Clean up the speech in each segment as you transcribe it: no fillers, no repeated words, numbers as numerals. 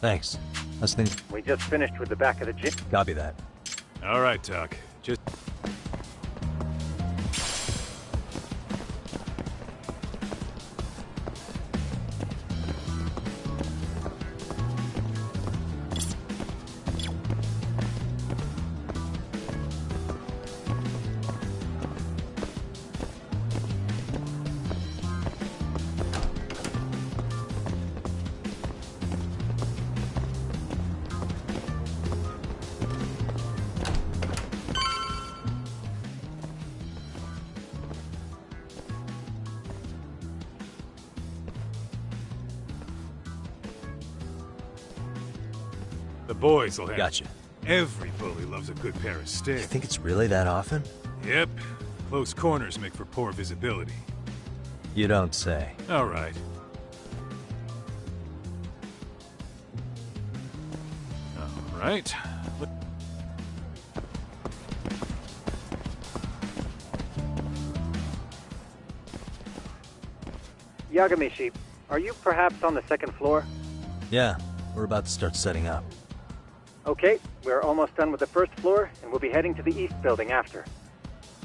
Thanks. How's things? We just finished with the back of the gym. Copy that. All right, Tuck. Just... The boys will have... Gotcha. Every bully loves a good pair of You stairs. think it's really that often? Yep. Close corners make for poor visibility. You don't say. All right. All right. Yagamishi, are you perhaps on the second floor? Yeah, we're about to start setting up. Okay, we're almost done with the first floor, and we'll be heading to the east building after.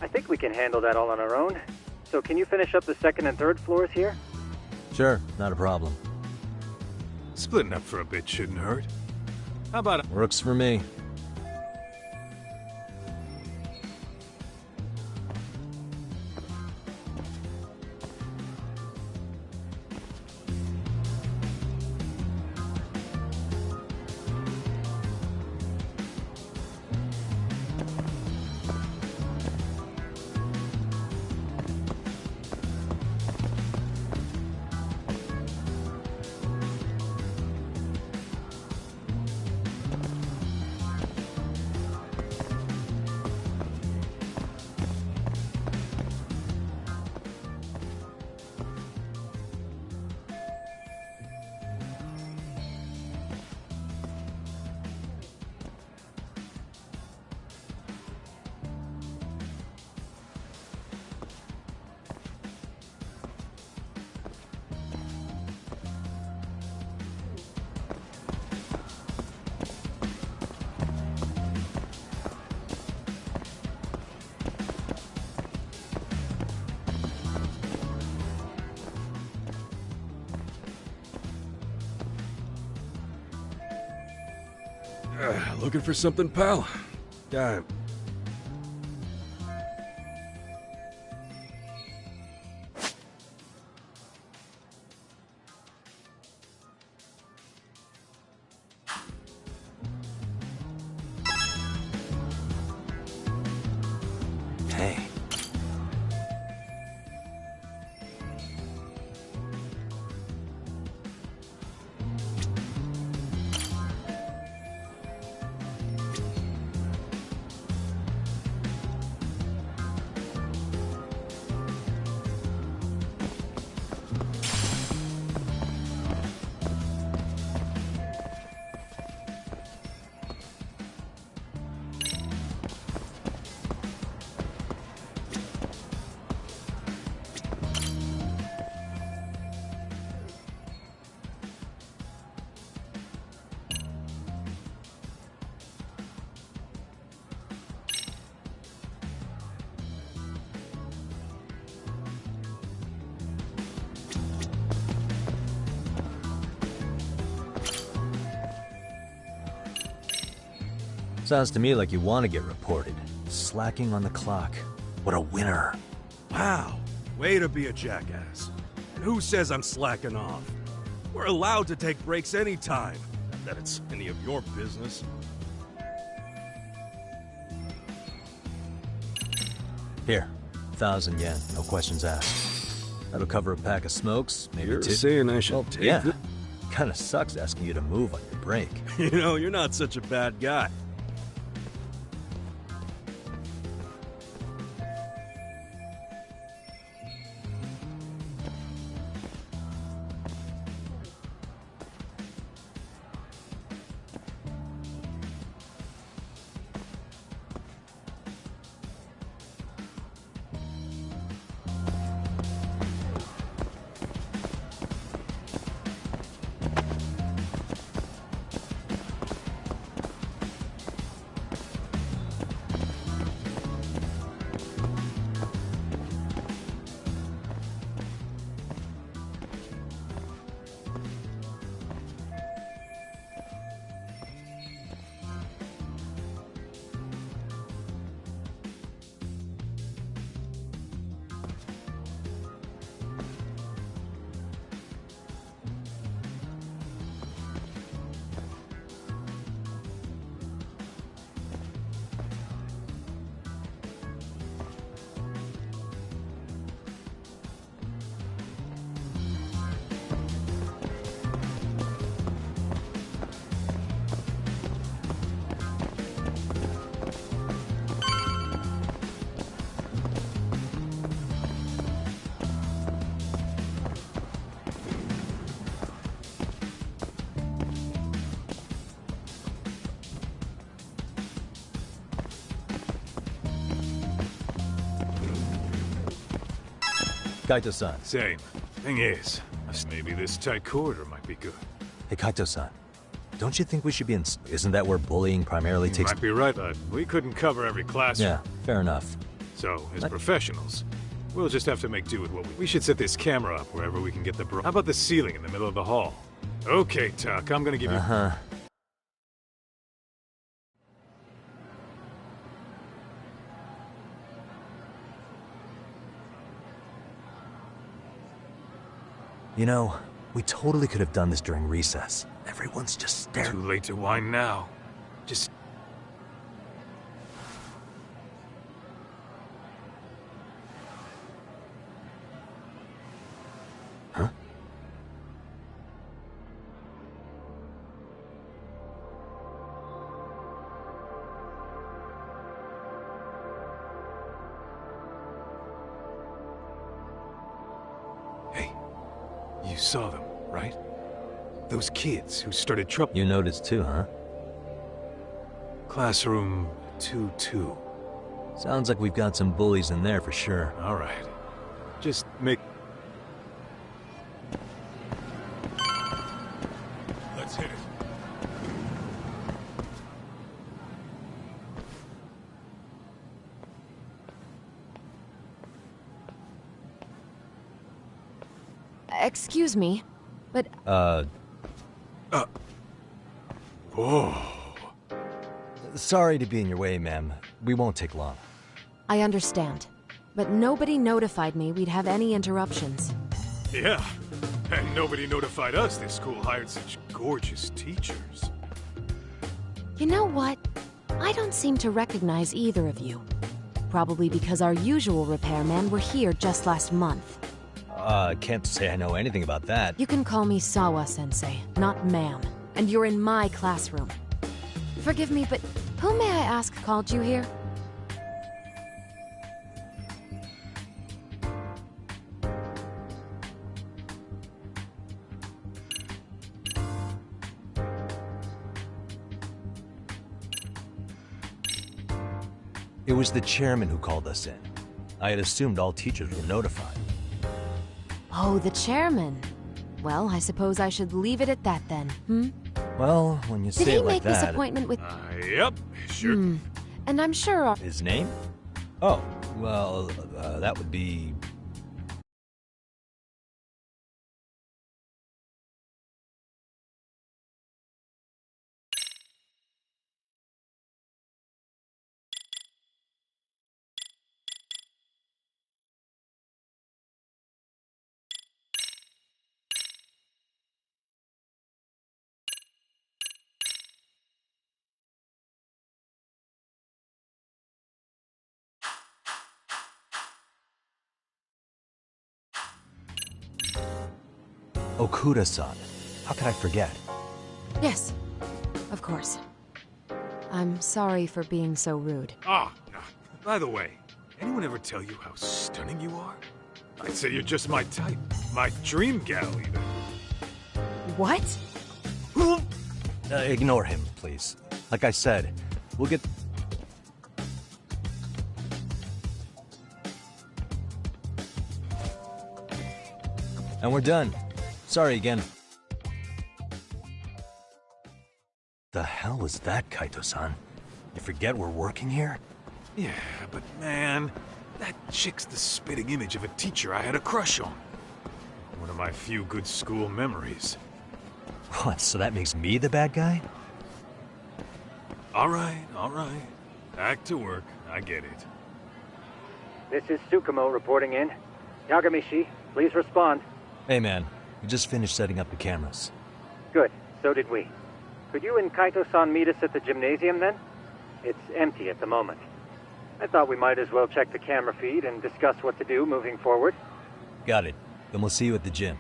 I think we can handle that all on our own. So can you finish up the second and third floors here? Sure, not a problem. Splitting up for a bit shouldn't hurt. How about... Works for me. Looking for something, pal? Hey. Sounds to me like you want to get reported. Slacking on the clock. What a winner. Wow, way to be a jackass. And who says I'm slacking off? We're allowed to take breaks anytime. Not that it's any of your business. Here, 1,000 yen, no questions asked. That'll cover a pack of smokes, maybe You're two. saying I should Well, take yeah. the... Kinda sucks asking you to move on your break. You know, you're not such a bad guy. Kaito-san. Same. Thing is, maybe this tight corridor might be good. Hey, Kaito-san. Don't you think we should be in... Isn't that where bullying primarily You takes... might be right, but we couldn't cover every classroom. Yeah, fair enough. So, as professionals, we'll just have to make do with what we should set this camera up wherever we can get the How about the ceiling in the middle of the hall? Okay, Tuck, I'm gonna give you... Uh-huh. You know, we totally could have done this during recess. Everyone's just staring. Too late to whine now. Just... Huh? Hey, you saw them, right? Those kids who started trouble. You noticed too, huh? Classroom 2-2. Sounds like we've got some bullies in there for sure. All right. Just make... Let's hit it. Excuse me, but Whoa. Sorry to be in your way, ma'am. We won't take long. I understand. But nobody notified me we'd have any interruptions. Yeah. And nobody notified us this school hired such gorgeous teachers. You know what? I don't seem to recognize either of you. Probably because our usual repairmen were here just last month. Can't say I know anything about that. You can call me Sawa-sensei, not ma'am. And you're in my classroom. Forgive me, but who may I ask called you here? It was the chairman who called us in. I had assumed all teachers were notified. Oh, the chairman. Well, I suppose I should leave it at that then, hmm? Well, when you Did say he it like make this that... appointment with... Yep, sure. And I'm sure our... His name? Oh, well, that would be... Okuda-san. How could I forget? Yes, of course. I'm sorry for being so rude. By the way, anyone ever tell you how stunning you are? I'd say you're just my type. My dream gal, even. What? Ignore him, please. Like I said, we'll get... And we're done. Sorry again. The hell was that, Kaito-san? You forget we're working here? Yeah, but man, that chick's the spitting image of a teacher I had a crush on. One of my few good school memories. What, so that makes me the bad guy? All right. Back to work. I get it. This is Tsukumo reporting in. Yagamishi, please respond. Hey man, we just finished setting up the cameras. Good, so did we. Could you and Kaito-san meet us at the gymnasium then? It's empty at the moment. I thought we might as well check the camera feed and discuss what to do moving forward. Got it. Then we'll see you at the gym.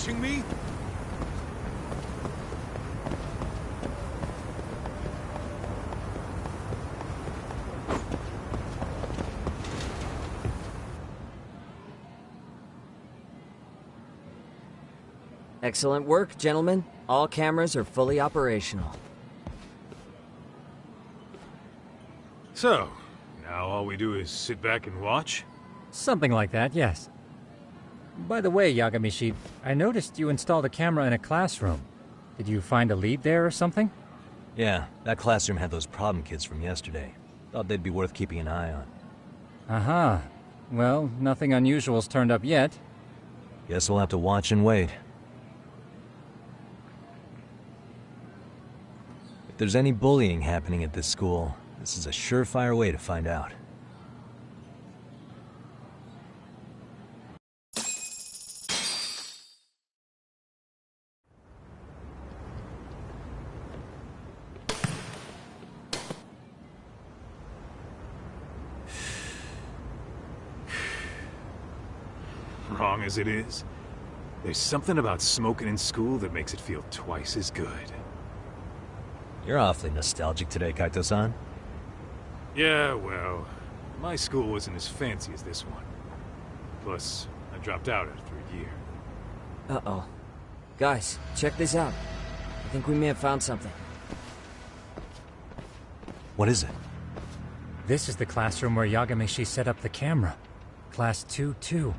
watching me? Excellent work, gentlemen. All cameras are fully operational. So, now all we do is sit back and watch? Something like that, yes. By the way, Yagamishi, I noticed you installed a camera in a classroom. Did you find a lead there or something? Yeah, that classroom had those problem kids from yesterday. Thought they'd be worth keeping an eye on. Aha. Well, nothing unusual's turned up yet. Guess we'll have to watch and wait. If there's any bullying happening at this school, this is a surefire way to find out. Wrong as it is, there's something about smoking in school that makes it feel twice as good. You're awfully nostalgic today, Kaito-san. Yeah, well, my school wasn't as fancy as this one. Plus, I dropped out after a year. Uh-oh. Guys, check this out. I think we may have found something. What is it? This is the classroom where Yagamishi set up the camera. Class 2-2.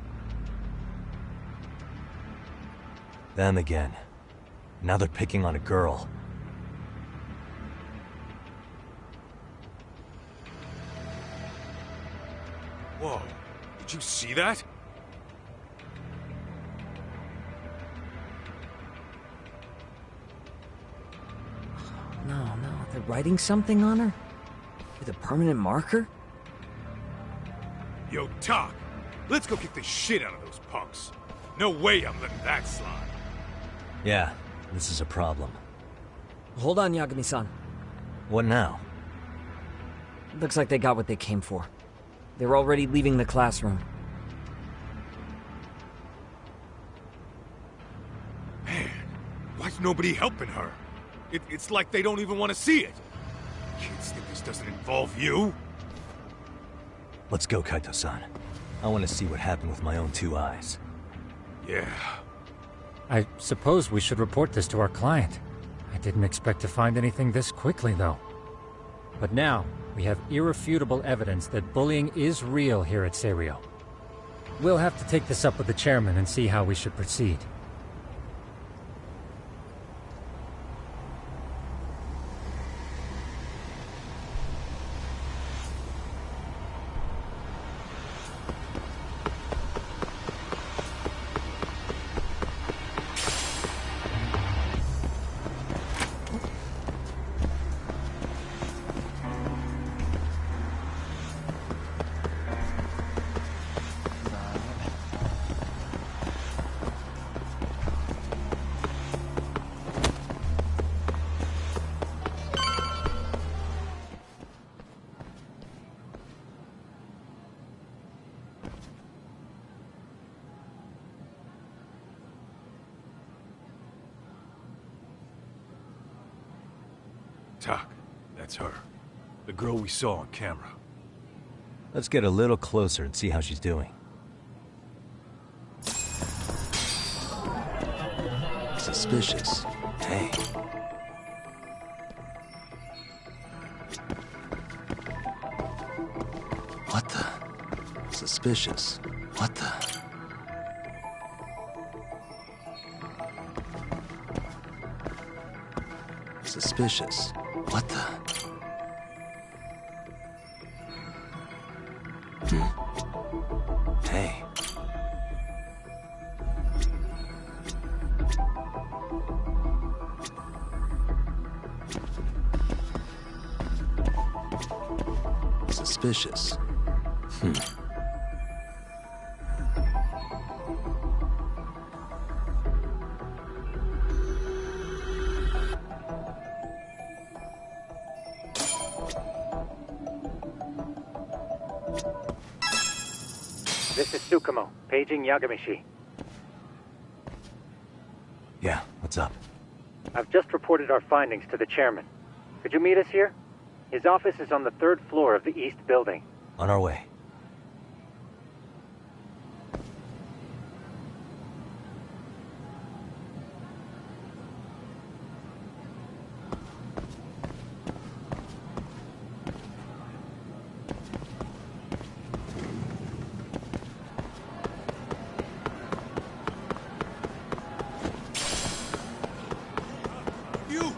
Them again. Now they're picking on a girl. Whoa, did you see that? No, they're writing something on her? With a permanent marker? Yo, Tak, let's go kick the shit out of those punks. No way I'm letting that slide. Yeah, this is a problem. Hold on, Yagami-san. What now? Looks like they got what they came for. They're already leaving the classroom. Man, why's nobody helping her? It's like they don't even want to see it. Kids think this doesn't involve you? Let's go, Kaito-san. I want to see what happened with my own two eyes. Yeah. I suppose we should report this to our client. I didn't expect to find anything this quickly, though. But now, we have irrefutable evidence that bullying is real here at Seiryo. We'll have to take this up with the chairman and see how we should proceed. Tak, that's her. The girl we saw on camera. Let's get a little closer and see how she's doing. Suspicious. Hey. What the? Suspicious. What the? Suspicious. What the? Hey. Suspicious. This is Tsukumo, paging Yagamishi. I've just reported our findings to the chairman. Could you meet us here? His office is on the 3rd floor of the east building. On our way. You!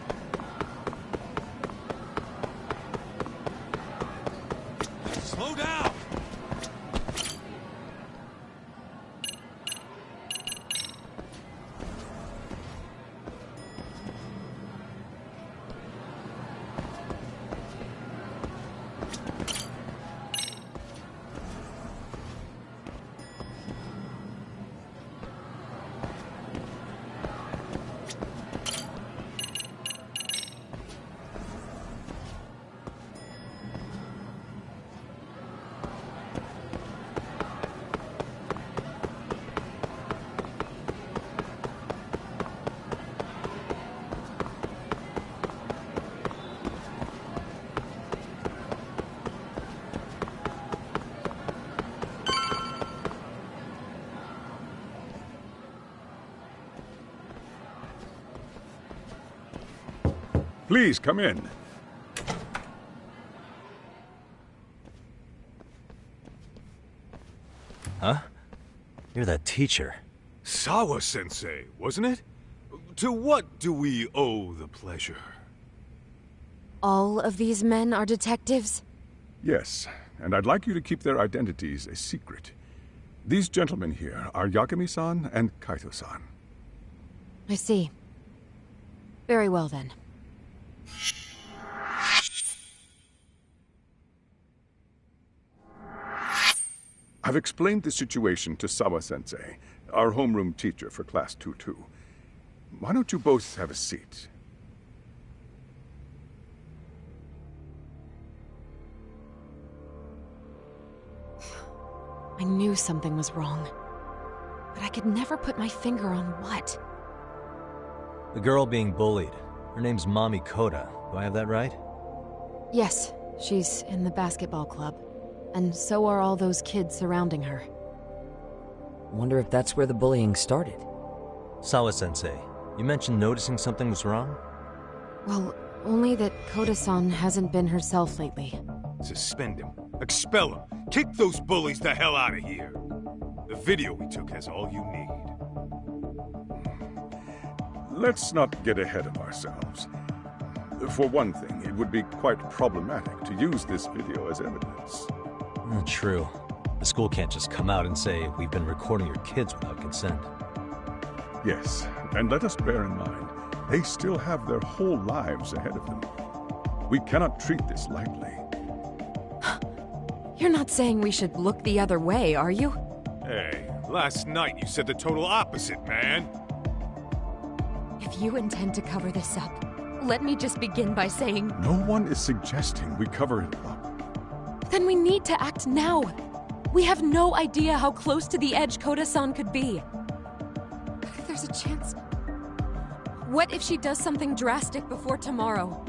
Slow down! Please, come in. Huh? You're that teacher. Sawa-sensei, wasn't it? To what do we owe the pleasure? All of these men are detectives? Yes, and I'd like you to keep their identities a secret. These gentlemen here are Yagami-san and Kaito-san. I see. Very well then. I've explained the situation to Sawa-sensei, our homeroom teacher for Class 2-2. Why don't you both have a seat? I knew something was wrong, but I could never put my finger on what. The girl being bullied. Her name's Mami Koda. Do I have that right? Yes, she's in the basketball club. And so are all those kids surrounding her. Wonder if that's where the bullying started. Sawa-sensei, you mentioned noticing something was wrong? Well, only that Koda-san hasn't been herself lately. Suspend him. Expel him. Kick those bullies the hell out of here. The video we took has all you need. Let's not get ahead of ourselves. For one thing, it would be quite problematic to use this video as evidence. True. The school can't just come out and say, we've been recording your kids without consent. Yes, and let us bear in mind, they still have their whole lives ahead of them. We cannot treat this lightly. You're not saying we should look the other way, are you? Hey, last night you said the total opposite, man. If you intend to cover this up, let me just begin by saying... No one is suggesting we cover it up. Then we need to act now. We have no idea how close to the edge Koda-san could be. What if there's a chance? What if she does something drastic before tomorrow?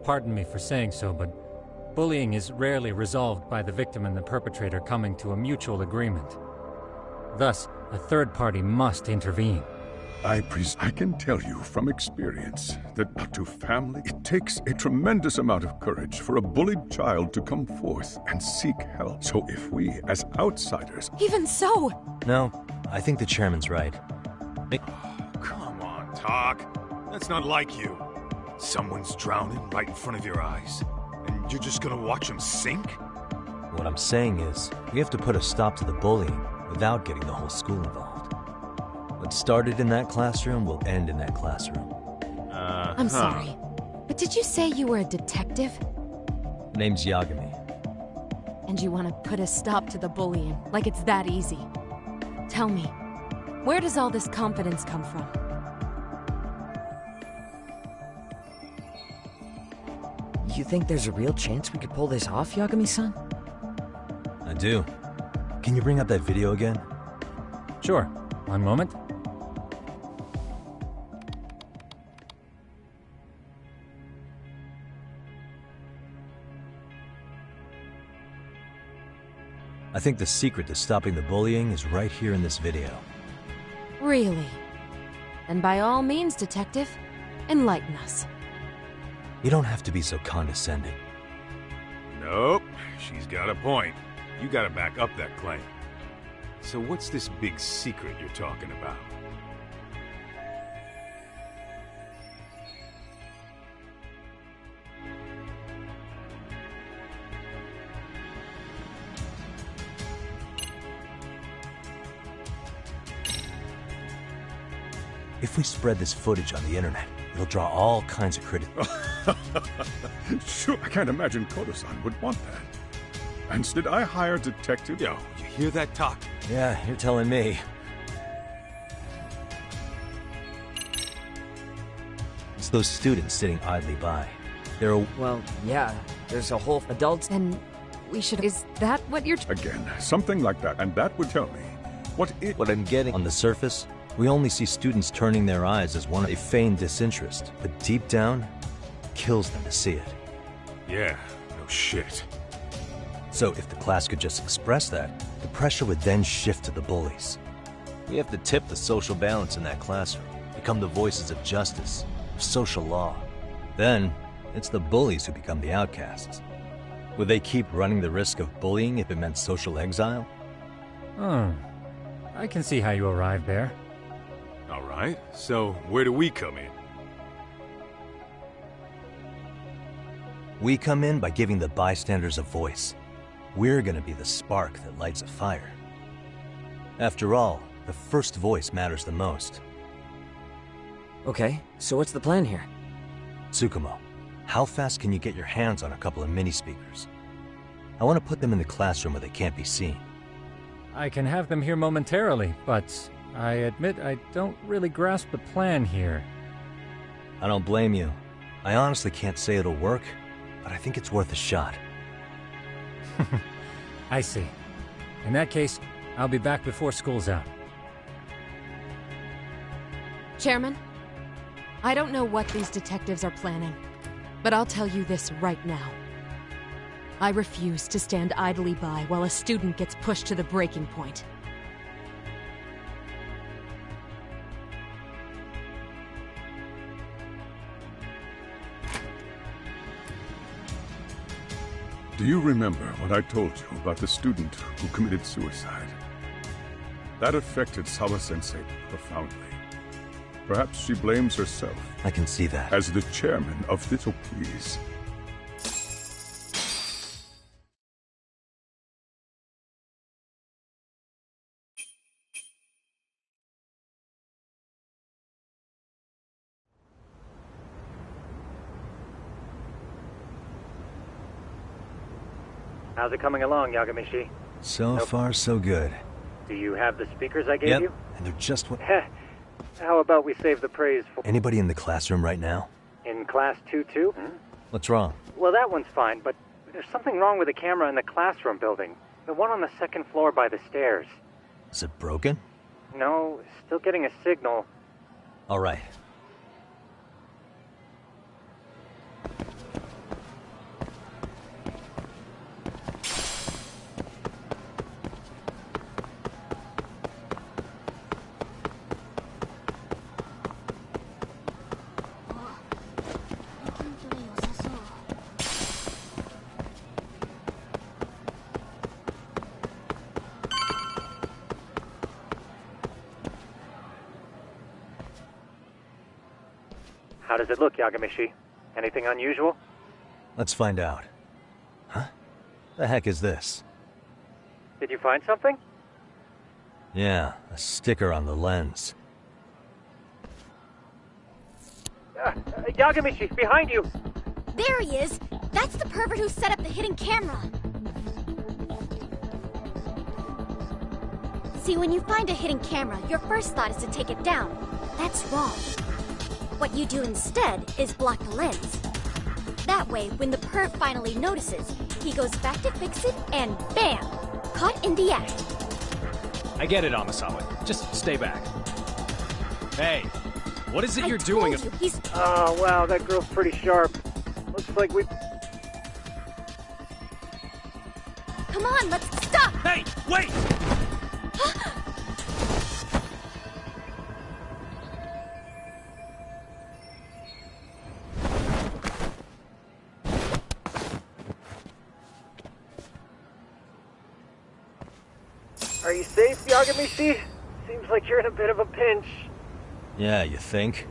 Pardon me for saying so, but bullying is rarely resolved by the victim and the perpetrator coming to a mutual agreement. Thus, a third party must intervene. I can tell you from experience that to family, it takes a tremendous amount of courage for a bullied child to come forth and seek help. So if we, as outsiders... Even so! No, I think the chairman's right. Come on, Talk. That's not like you. Someone's drowning right in front of your eyes, and you're just gonna watch him sink? What I'm saying is, we have to put a stop to the bullying without getting the whole school involved. What started in that classroom will end in that classroom. I'm sorry, but did you say you were a detective? Name's Yagami. And you want to put a stop to the bullying, like it's that easy? Tell me, where does all this confidence come from? You think there's a real chance we could pull this off, Yagami-san? I do. Can you bring up that video again? Sure. One moment. I think the secret to stopping the bullying is right here in this video. Really? Then by all means, detective, enlighten us. You don't have to be so condescending. Nope, she's got a point. You gotta back up that claim. So what's this big secret you're talking about? If we spread this footage on the internet, it'll draw all kinds of criticism. Sure, I can't imagine Kodo-san would want that. And did I hire a detective? Yo, you hear that, Talk? Yeah, you're telling me. It's those students sitting idly by. They're Well, yeah, there's a whole adults... And we should... Is that what you're... Again, something like that, and that would tell me what I'm getting on the surface, we only see students turning their eyes as one of a feigned disinterest, but deep down, it kills them to see it. Yeah, no shit. So if the class could just express that, the pressure would then shift to the bullies. We have to tip the social balance in that classroom, become the voices of justice, of social law. Then, it's the bullies who become the outcasts. Would they keep running the risk of bullying if it meant social exile? I can see how you arrived there. All right, so where do we come in? We come in by giving the bystanders a voice. We're gonna be the spark that lights a fire. After all, the first voice matters the most. Okay, so what's the plan here? Tsukumo, how fast can you get your hands on a couple of mini-speakers? I want to put them in the classroom where they can't be seen. I can have them here momentarily, but I admit I don't really grasp the plan here. I don't blame you. I honestly can't say it'll work, but I think it's worth a shot. I see. In that case, I'll be back before school's out. Chairman, I don't know what these detectives are planning, but I'll tell you this right now. I refuse to stand idly by while a student gets pushed to the breaking point. Do you remember what I told you about the student who committed suicide? That affected Sawa-sensei profoundly. Perhaps she blames herself. I can see that. As the chairman of this, so please. How's it coming along, Yagami-shi? So far, so good. Do you have the speakers I gave you? And they're just what... How about we save the praise for... Anybody in the classroom right now? In class 2-2? What's wrong? Well, that one's fine, but there's something wrong with the camera in the classroom building. The one on the second floor by the stairs. Is it broken? No, still getting a signal. All right. How does it look, Yagamishi? Anything unusual? Let's find out. Huh? The heck is this? Did you find something? Yeah, a sticker on the lens. Yagamishi, behind you! There he is! That's the pervert who set up the hidden camera! See, when you find a hidden camera, your first thought is to take it down. That's wrong. What you do instead is block the lens. That way, when the perv finally notices, he goes back to fix it and BAM! Caught in the act. I get it, Amasawa. Just stay back. Hey, what is it you're doing? You, he's... Oh, wow, that girl's pretty sharp. Looks like we... Come on, let's stop! Hey, wait! Are you safe, Yagamishi? Seems like you're in a bit of a pinch. Yeah, you think?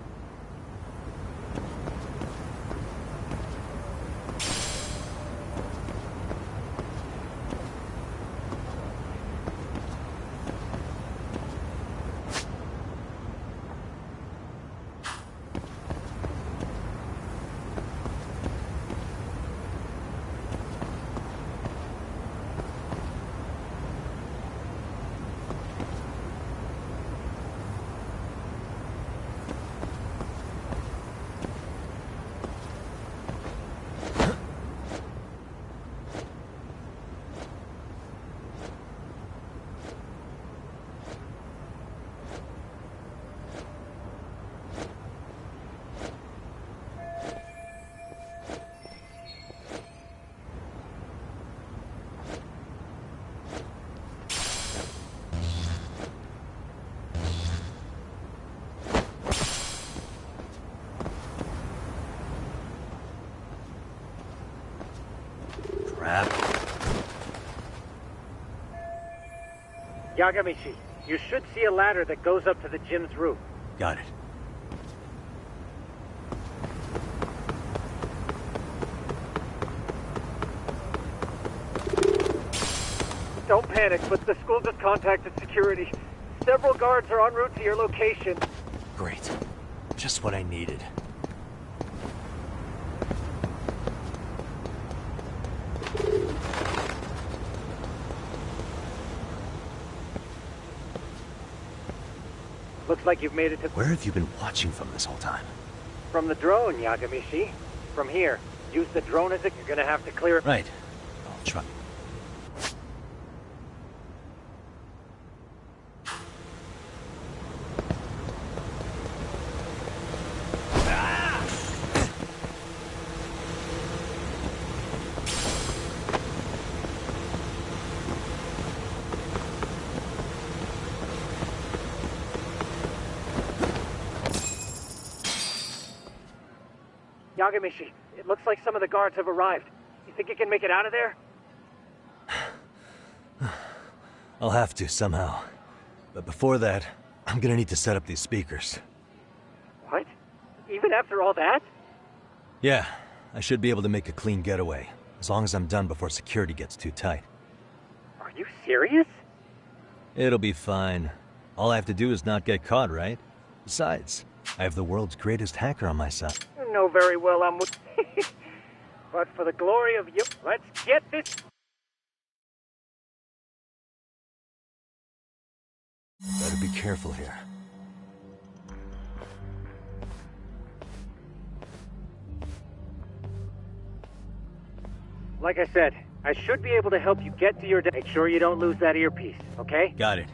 Yagamishi, you should see a ladder that goes up to the gym's roof. Got it. Don't panic, but the school just contacted security. Several guards are en route to your location. Great. Just what I needed. Looks like you've made it to... Where have you been watching from this whole time? From the drone, Yagamishi. From here. Use the drone as it... You're gonna have to clear it... Right. I'll try. Yagamishi, it looks like some of the guards have arrived. You think you can make it out of there? I'll have to, somehow. But before that, I'm gonna need to set up these speakers. What? Even after all that? Yeah, I should be able to make a clean getaway, as long as I'm done before security gets too tight. Are you serious? It'll be fine. All I have to do is not get caught, right? Besides, I have the world's greatest hacker on my side. You know very well I'm with... But for the glory of you, let's get this... Better be careful here. Like I said, I should be able to help you get to your... Make sure you don't lose that earpiece, okay? Got it.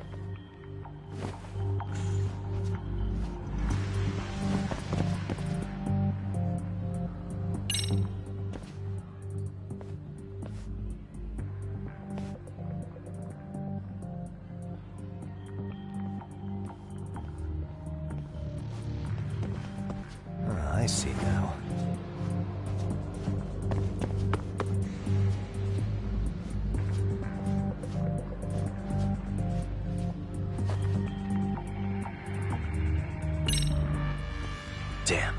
I see now. Damn.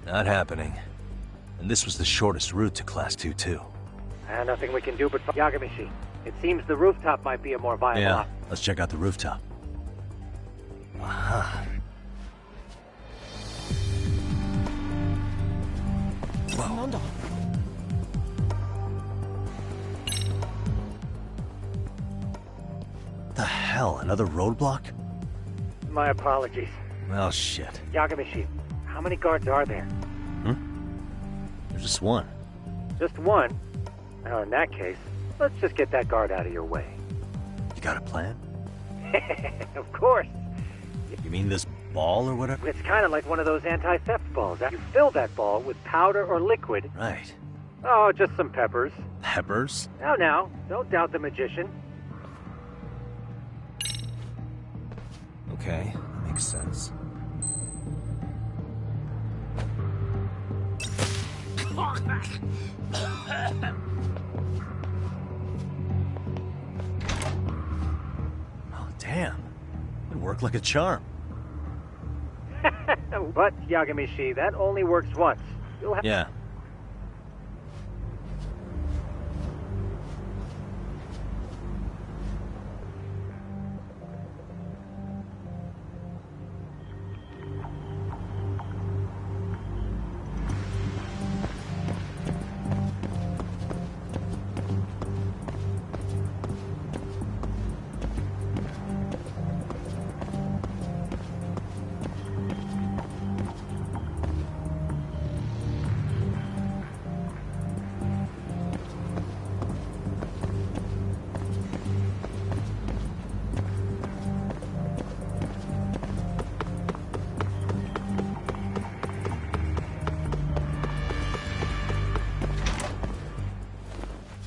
Not happening. And this was the shortest route to Class 2, too. Nothing we can do but Yagamishi. It seems the rooftop might be a more viable option. Let's check out the rooftop. Aha. Whoa. The hell, another roadblock? My apologies. Well, shit. Yagamishi, how many guards are there? There's just one. Just one? Well, in that case, let's just get that guard out of your way. You got a plan? Of course. You mean this ball or whatever? It's kind of like one of those anti-theft balls. You fill that ball with powder or liquid. Right. Oh, just some peppers. Peppers? Now, don't doubt the magician. Okay, makes sense. Oh, damn. It worked like a charm. But, Yagamishi, that only works once. You'll have... Yeah.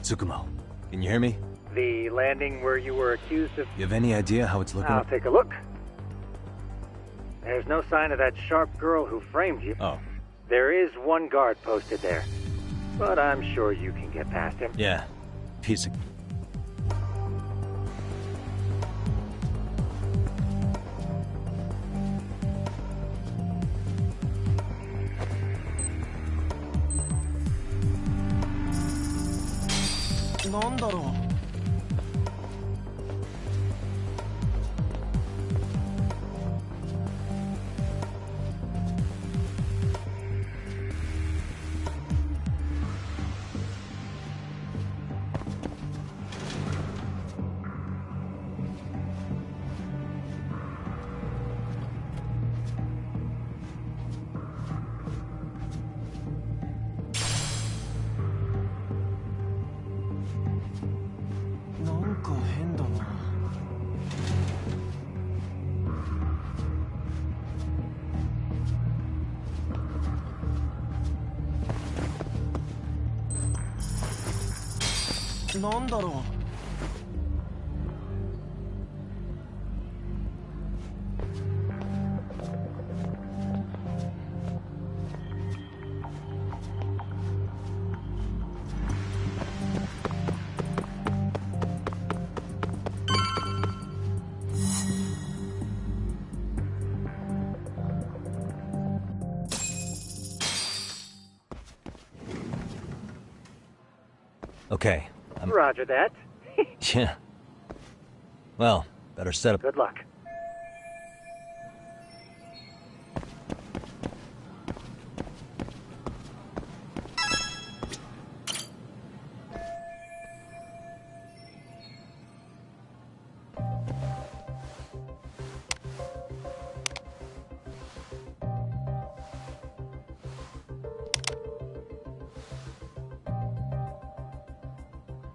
Tsukumo, can you hear me? The landing where you were accused of... You have any idea how it's looking? I'll take a look. There's no sign of that sharp girl who framed you. Oh. There is one guard posted there, but I'm sure you can get past him. Yeah. Piece of... Okay. Roger that. Yeah. Well, better set up. Good luck.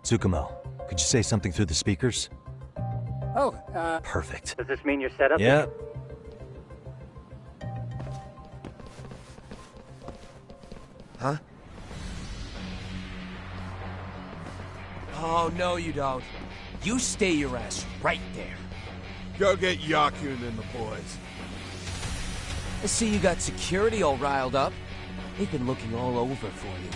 Tsukumo, could you say something through the speakers? Oh, Perfect. Does this mean you're set up? Yeah. Huh? Oh, no you don't. You stay your ass right there. Go get Yakun and the boys. I see you got security all riled up. They've been looking all over for you.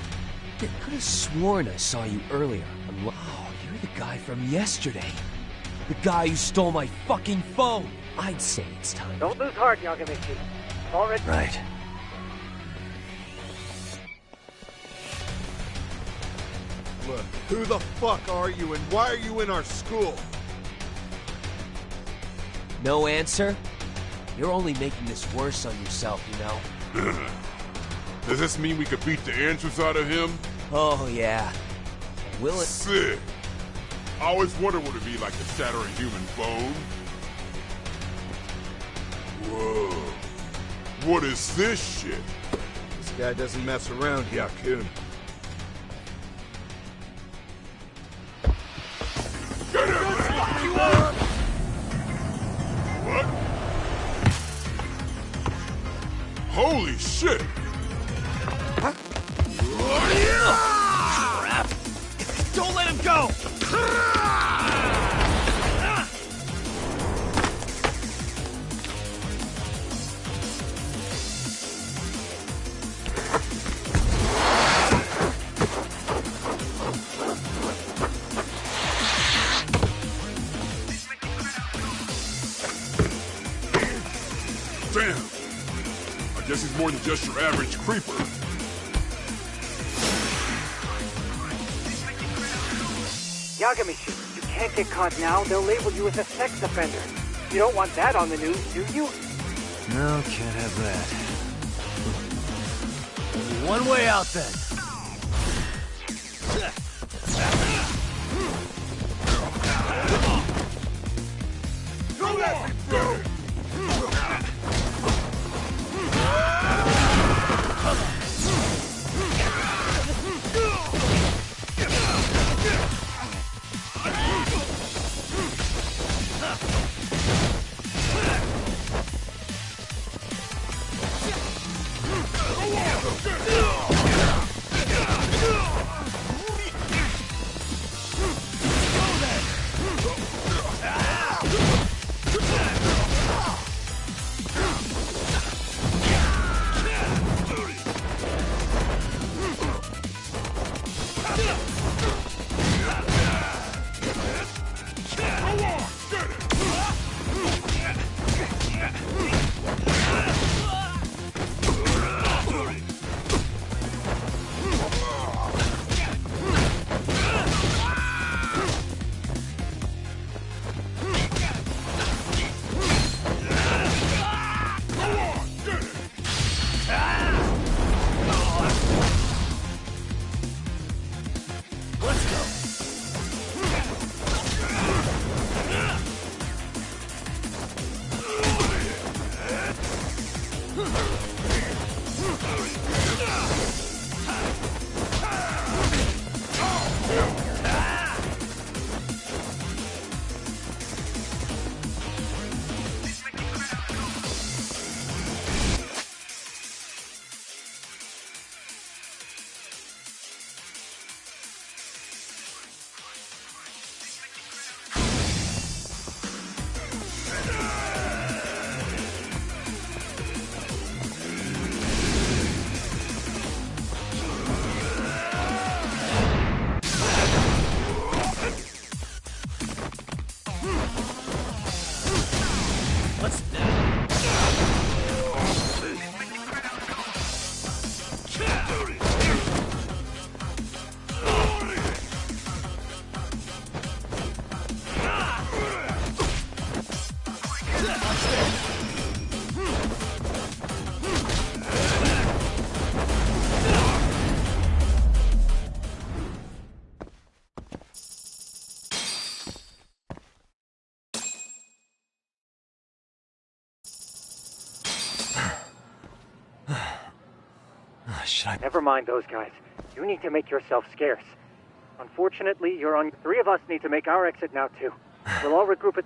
I could have sworn I saw you earlier. Oh, you're the guy from yesterday. The guy who stole my fucking phone. I'd say it's time. Don't lose heart, Yagamichi. Already. Right. Look, who the fuck are you and why are you in our school? No answer? You're only making this worse on yourself, you know? Does this mean we could beat the answers out of him? Oh, yeah. Will it? Sick. I always wondered what it'd be like to shatter a human bone. Whoa. What is this shit? This guy doesn't mess around, Yakun. Get him! What? Holy shit! Crap! Don't let him go! Damn! I guess he's more than just your average creeper. Yagami, you can't get caught now. They'll label you as a sex offender. You don't want that on the news, do you? No, can't have that. Only one way out, then. Don't let me through! Never mind those guys. You need to make yourself scarce. Unfortunately, you're on. 3 of us need to make our exit now, too. We'll all regroup at...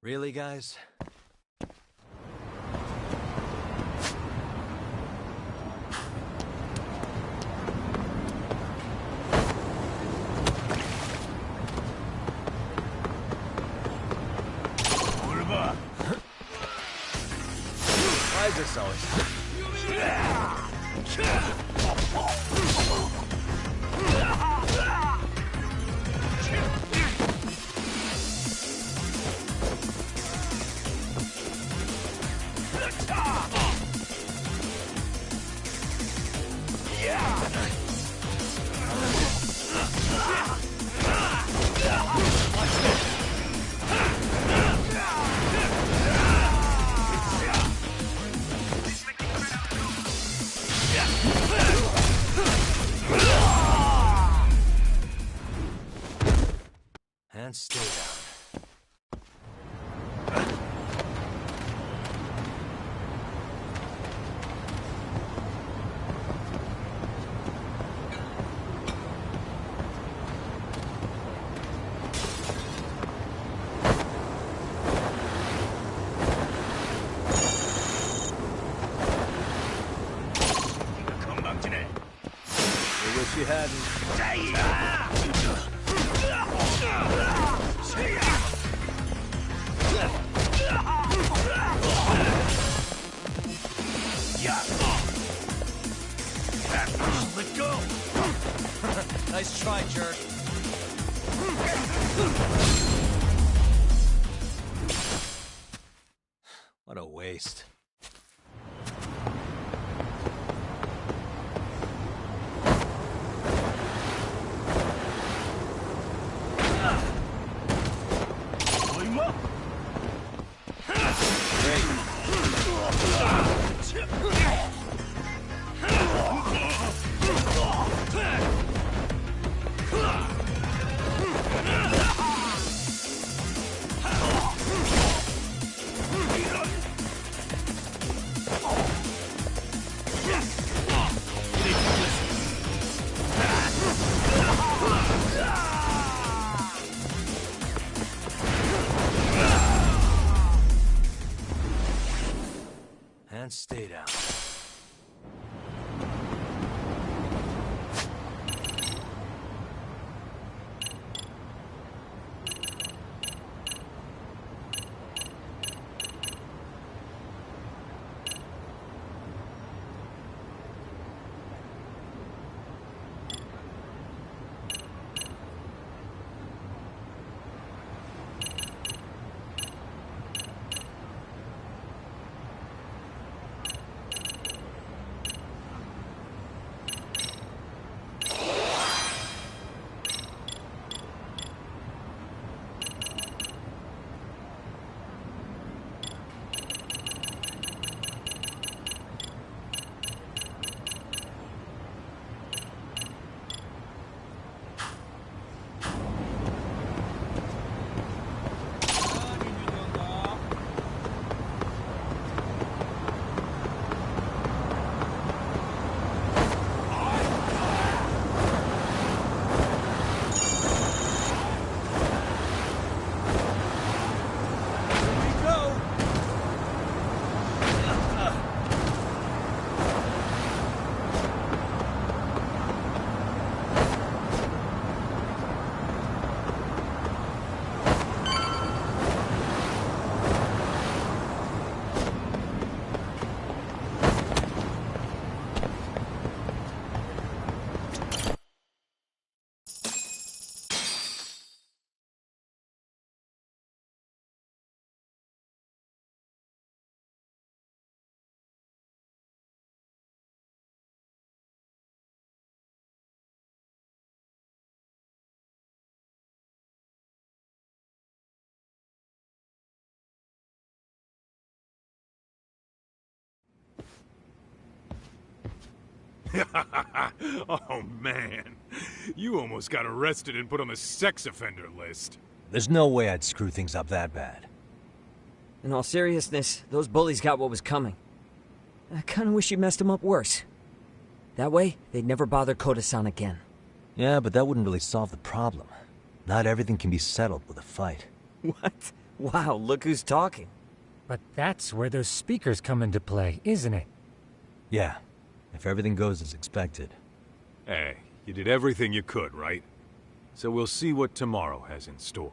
Really, guys? Why is this always... And stay down. I wish you hadn't. Let go! Nice try, jerk. What a waste. Oh, man. You almost got arrested and put on the sex offender list. There's no way I'd screw things up that bad. In all seriousness, those bullies got what was coming. I kinda wish you messed them up worse. That way, they'd never bother Koda-san again. Yeah, but that wouldn't really solve the problem. Not everything can be settled with a fight. What? Wow, look who's talking. But that's where those speakers come into play, isn't it? Yeah, if everything goes as expected. Hey, you did everything you could, right? So we'll see what tomorrow has in store.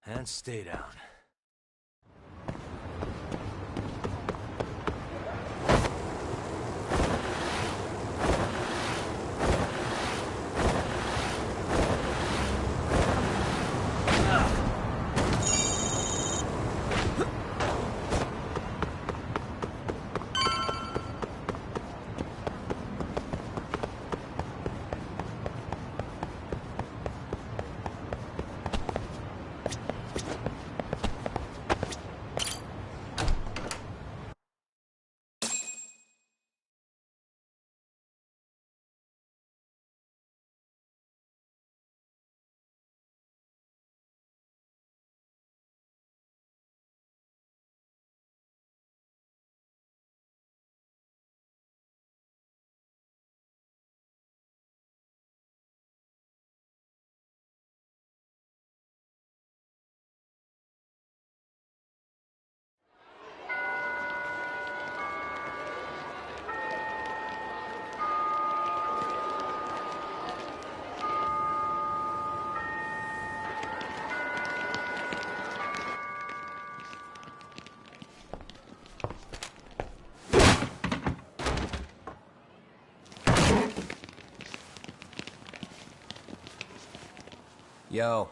And stay down. Yo.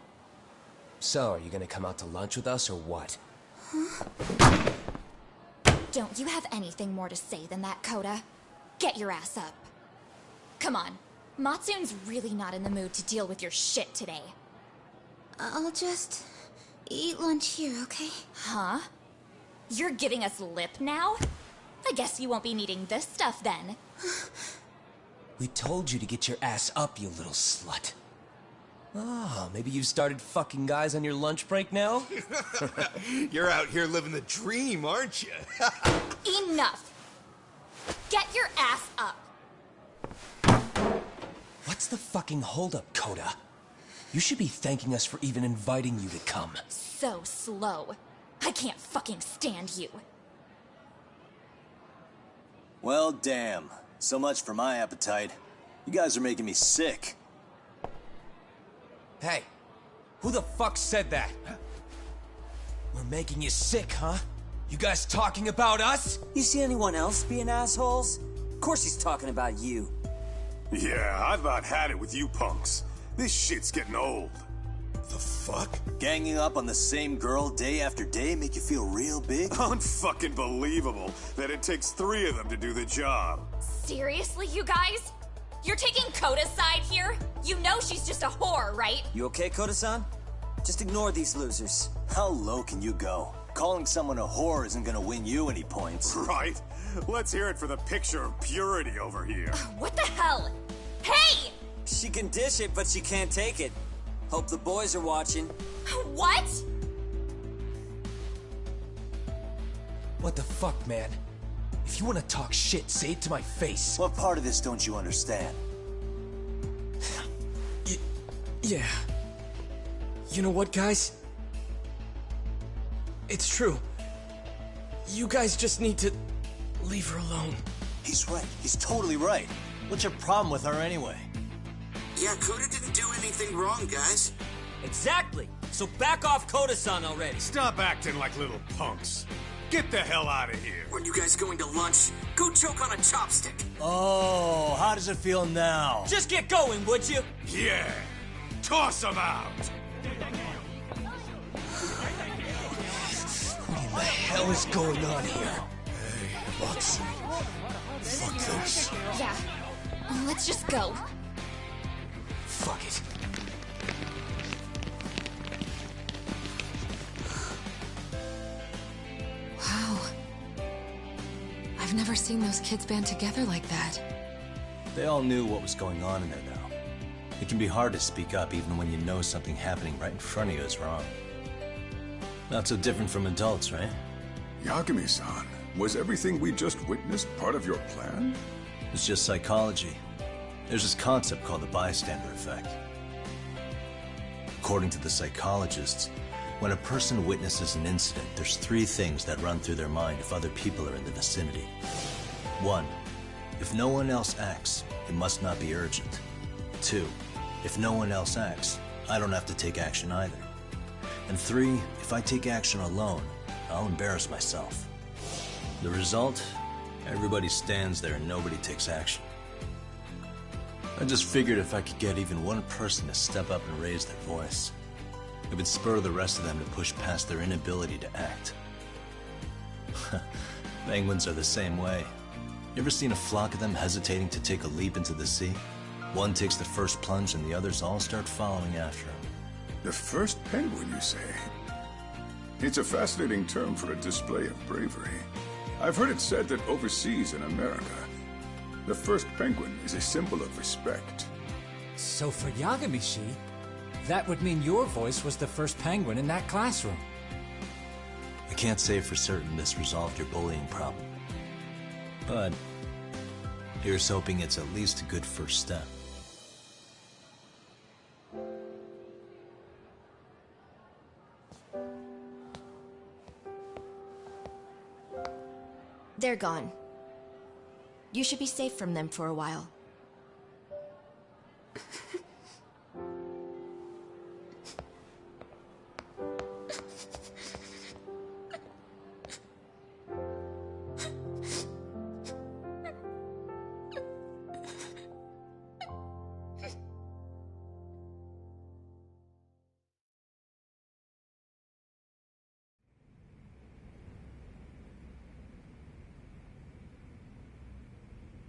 So, are you gonna come out to lunch with us or what? Huh? Don't you have anything more to say than that, Kota? Get your ass up. Come on. Matsune's really not in the mood to deal with your shit today. I'll just eat lunch here, okay? Huh? You're giving us lip now? I guess you won't be needing this stuff then. We told you to get your ass up, you little slut. Oh, maybe you've started fucking guys on your lunch break now? You're out here living the dream, aren't you? Enough! Get your ass up! What's the fucking holdup, Kota? You should be thanking us for even inviting you to come. So slow. I can't fucking stand you. Well, damn. So much for my appetite. You guys are making me sick. Hey, who the fuck said that? We're making you sick, huh? You guys talking about us? You see anyone else being assholes? Of course he's talking about you. Yeah, I've about had it with you punks. This shit's getting old. The fuck? Ganging up on the same girl day after day make you feel real big? Unfucking believable that it takes 3 of them to do the job. Seriously, you guys? You're taking Kota's side here? You know she's just a whore, right? You okay, Kota-san? Just ignore these losers. How low can you go? Calling someone a whore isn't gonna win you any points. Right? Let's hear it for the picture of purity over here. What the hell? Hey! She can dish it, but she can't take it. Hope the boys are watching. What? What the fuck, man? If you want to talk shit, say it to my face. What part of this don't you understand? Yeah. You know what, guys? It's true. You guys just need to leave her alone. He's right. He's totally right. What's your problem with her anyway? Yeah, Kota didn't do anything wrong, guys. Exactly. So back off Kota-san already. Stop acting like little punks. Get the hell out of here. When you guys going to lunch, go choke on a chopstick. Oh, how does it feel now? Just get going, would you? Yeah. Toss him out. What in the hell is going on here? Hey, Matsu. Fuck this. Yeah. Let's just go. Fuck it. Wow. I've never seen those kids band together like that. They all knew what was going on in there now. It can be hard to speak up even when you know something happening right in front of you is wrong. Not so different from adults, right? Yagami-san, was everything we just witnessed part of your plan? It's just psychology. There's this concept called the bystander effect. According to the psychologists, when a person witnesses an incident, there's 3 things that run through their mind if other people are in the vicinity. 1. If no one else acts, it must not be urgent. 2. If no one else acts, I don't have to take action either. And 3, if I take action alone, I'll embarrass myself. The result? Everybody stands there and nobody takes action. I just figured if I could get even one person to step up and raise their voice, it would spur the rest of them to push past their inability to act. Penguins are the same way. You ever seen a flock of them hesitating to take a leap into the sea? One takes the first plunge and the others all start following after him. The first penguin, you say? It's a fascinating term for a display of bravery. I've heard it said that overseas in America, the first penguin is a symbol of respect. So for Yagamishi, that would mean your voice was the first penguin in that classroom. I can't say for certain this resolved your bullying problem. But here's hoping it's at least a good first step. They're gone. You should be safe from them for a while.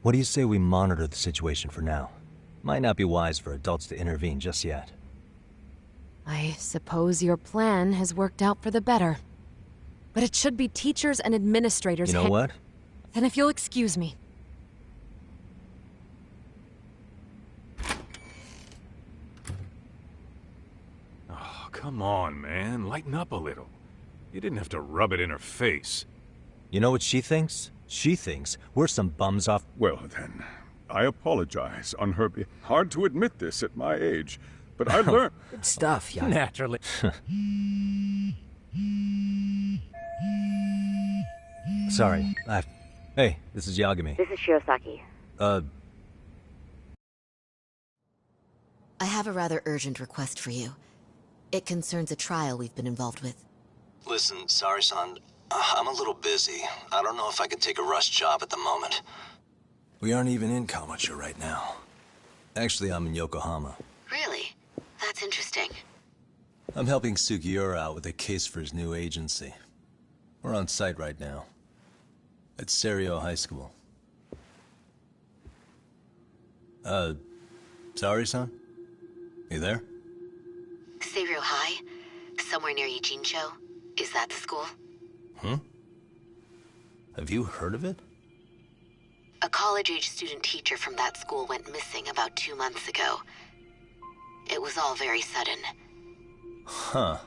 What do you say we monitor the situation for now? Might not be wise for adults to intervene just yet. I suppose your plan has worked out for the better. But it should be teachers and administrators. You know what? Then if you'll excuse me. Oh, come on, man. Lighten up a little. You didn't have to rub it in her face. You know what she thinks? She thinks we're some bums off... Well, then, I apologize on her behalf. Hard to admit this at my age, but I learned... Good stuff, Yaga. Naturally. Sorry, Hey, this is Yagami. This is Shirosaki. I have a rather urgent request for you. It concerns a trial we've been involved with. Listen, Sari-san, I'm a little busy. I don't know if I could take a rush job at the moment. We aren't even in Kawachi right now. Actually, I'm in Yokohama. Really? That's interesting. I'm helping Sugiura out with a case for his new agency. We're on site right now. At Seiryo High School. Sari-san? You there? Seiryo High? Somewhere near Ijincho? Is that the school? Have you heard of it? A college-age student teacher from that school went missing about 2 months ago. It was all very sudden. Huh.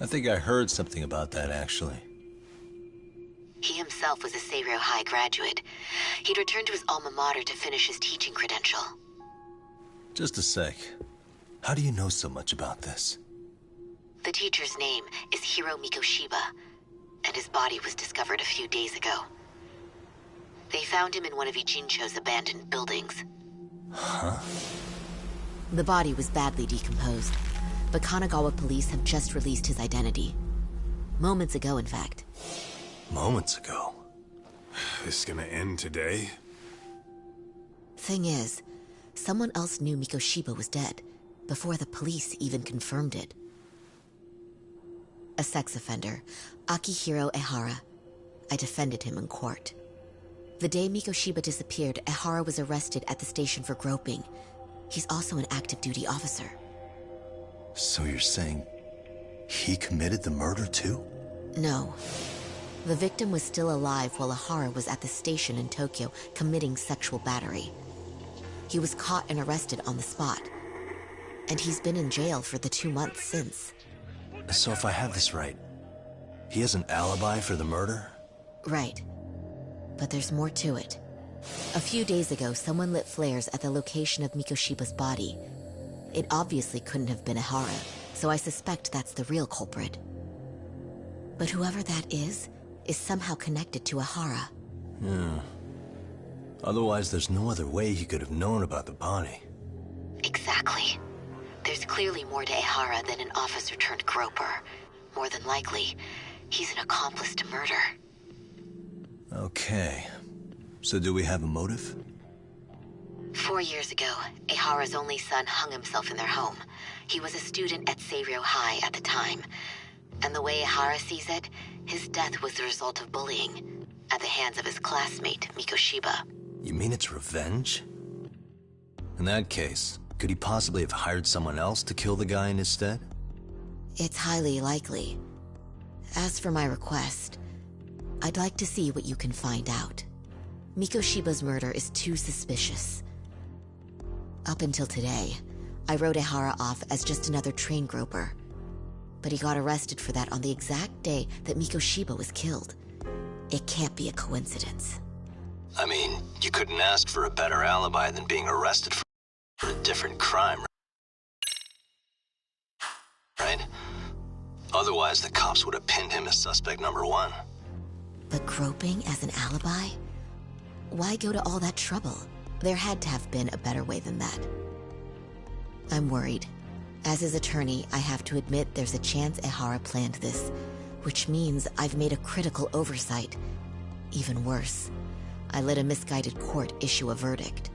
I think I heard something about that, actually. He himself was a Seiryo High graduate. He'd returned to his alma mater to finish his teaching credential. Just a sec. How do you know so much about this? The teacher's name is Hiro Mikoshiba, and his body was discovered a few days ago. They found him in one of Ijincho's abandoned buildings. Huh? The body was badly decomposed, but Kanagawa police have just released his identity. Moments ago, in fact. Moments ago? This is gonna end today? Thing is, someone else knew Mikoshiba was dead, before the police even confirmed it. A sex offender, Akihiro Ehara. I defended him in court. The day Mikoshiba disappeared, Ehara was arrested at the station for groping. He's also an active duty officer. So you're saying he committed the murder too? No. The victim was still alive while Ehara was at the station in Tokyo committing sexual battery. He was caught and arrested on the spot. And he's been in jail for the 2 months since. So if I have this right, he has an alibi for the murder? Right. But there's more to it. A few days ago, someone lit flares at the location of Mikoshiba's body. It obviously couldn't have been Ehara, so I suspect that's the real culprit. But whoever that is somehow connected to Ehara. Yeah. Otherwise, there's no other way he could have known about the body. Exactly. There's clearly more to Ehara than an officer turned groper. More than likely, he's an accomplice to murder. Okay. So do we have a motive? 4 years ago, Ehara's only son hung himself in their home. He was a student at Seiryou High at the time. And the way Ehara sees it, his death was the result of bullying at the hands of his classmate, Mikoshiba. You mean it's revenge? In that case, could he possibly have hired someone else to kill the guy in his stead? It's highly likely. As for my request, I'd like to see what you can find out. Mikoshiba's murder is too suspicious. Up until today, I wrote Ehara off as just another train groper. But he got arrested for that on the exact day that Mikoshiba was killed. It can't be a coincidence. I mean, you couldn't ask for a better alibi than being arrested for a different crime, right? Otherwise, the cops would have pinned him as suspect number one. But groping as an alibi? Why go to all that trouble? There had to have been a better way than that. I'm worried. As his attorney, I have to admit there's a chance Ehara planned this, which means I've made a critical oversight. Even worse, I let a misguided court issue a verdict.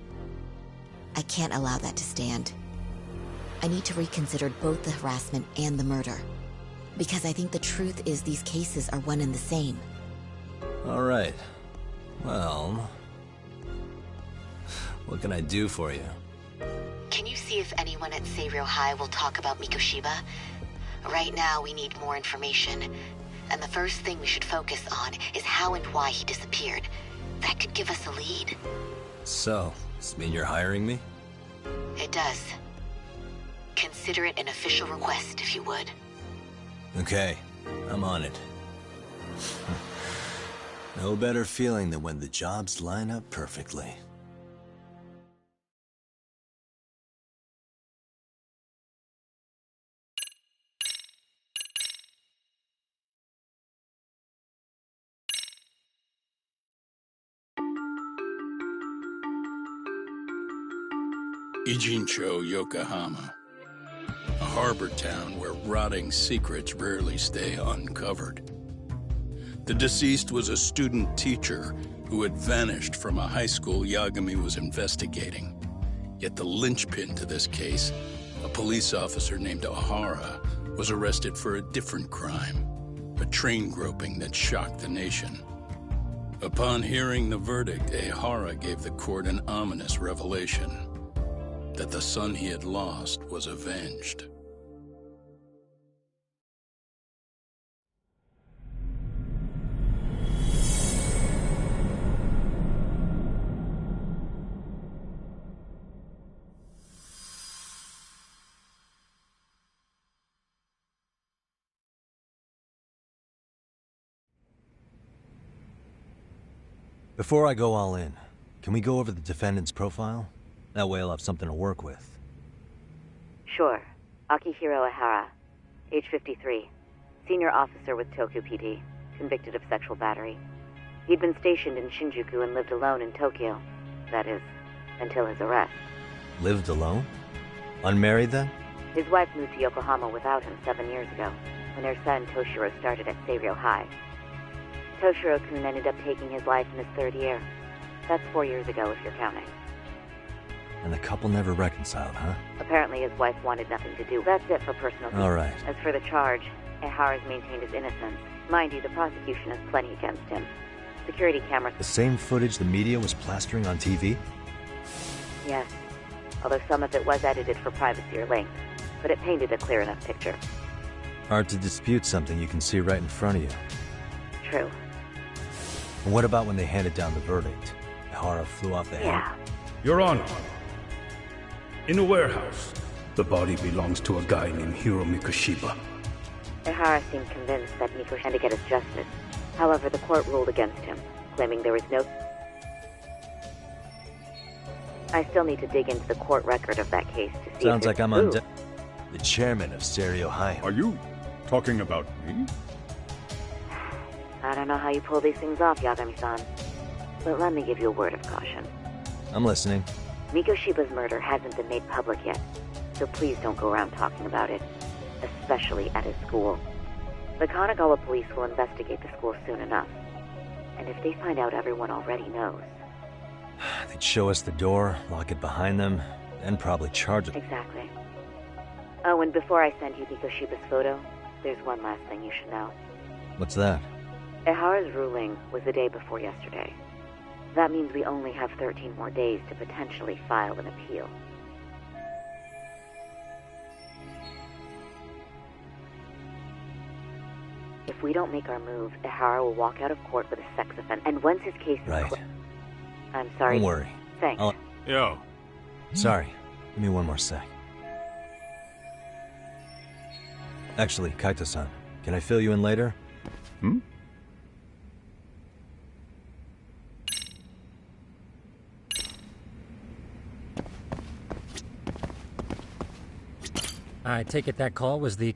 I can't allow that to stand. I need to reconsider both the harassment and the murder, because I think the truth is these cases are one and the same. All right. Well, what can I do for you? Can you see if anyone at Seiryou High will talk about Mikoshiba? Right now, we need more information. And the first thing we should focus on is how and why he disappeared. That could give us a lead. So, does this mean you're hiring me? It does. Consider it an official request, if you would. Okay, I'm on it. No better feeling than when the jobs line up perfectly. Ijincho, Yokohama. A harbor town where rotting secrets rarely stay uncovered. The deceased was a student teacher who had vanished from a high school Yagami was investigating. Yet the linchpin to this case, a police officer named Ehara, was arrested for a different crime, a train groping that shocked the nation. Upon hearing the verdict, Ehara gave the court an ominous revelation: that the son he had lost was avenged. Before I go all in, can we go over the defendant's profile? That way I'll have something to work with. Sure. Akihiro Ehara, age 53, senior officer with Tokyo PD, convicted of sexual battery. He'd been stationed in Shinjuku and lived alone in Tokyo. That is, until his arrest. Lived alone? Unmarried then? His wife moved to Yokohama without him 7 years ago, when their son Toshiro started at Seiryou High. Toshiro-kun ended up taking his life in his 3rd year. That's 4 years ago if you're counting. And the couple never reconciled, huh? Apparently his wife wanted nothing to do. That's it for personal reasons. All right. As for the charge, Ehara's maintained his innocence. Mind you, the prosecution has plenty against him. Security cameras... The same footage the media was plastering on TV? Yes. Although some of it was edited for privacy or length. But it painted a clear enough picture. Hard to dispute something you can see right in front of you. True. And what about when they handed down the verdict? Ehara flew off the handle? Your Honor, in a warehouse, the body belongs to a guy named Hiro Mikoshiba. Ehara seemed convinced that Miko had to get his justice. However, the court ruled against him, claiming there was no... I still need to dig into the court record of that case to see Sounds if like I'm there's on the chairman of Serio High. Are you talking about me? I don't know how you pull these things off, Yagami-san. But let me give you a word of caution. I'm listening. Mikoshiba's murder hasn't been made public yet, so please don't go around talking about it, especially at his school. The Kanagawa police will investigate the school soon enough, and if they find out everyone already knows... They'd show us the door, lock it behind them, and probably charge it. Exactly. Oh, and before I send you Mikoshiba's photo, there's one last thing you should know. What's that? Ehara's ruling was the day before yesterday. That means we only have 13 more days to potentially file an appeal. If we don't make our move, Ehara will walk out of court with a sex offense, and once his case is Right. I'm sorry. Don't worry. Thanks. Yo. Sorry. Give me one more sec. Actually, Kaito-san, can I fill you in later? Hmm? I take it that call was the...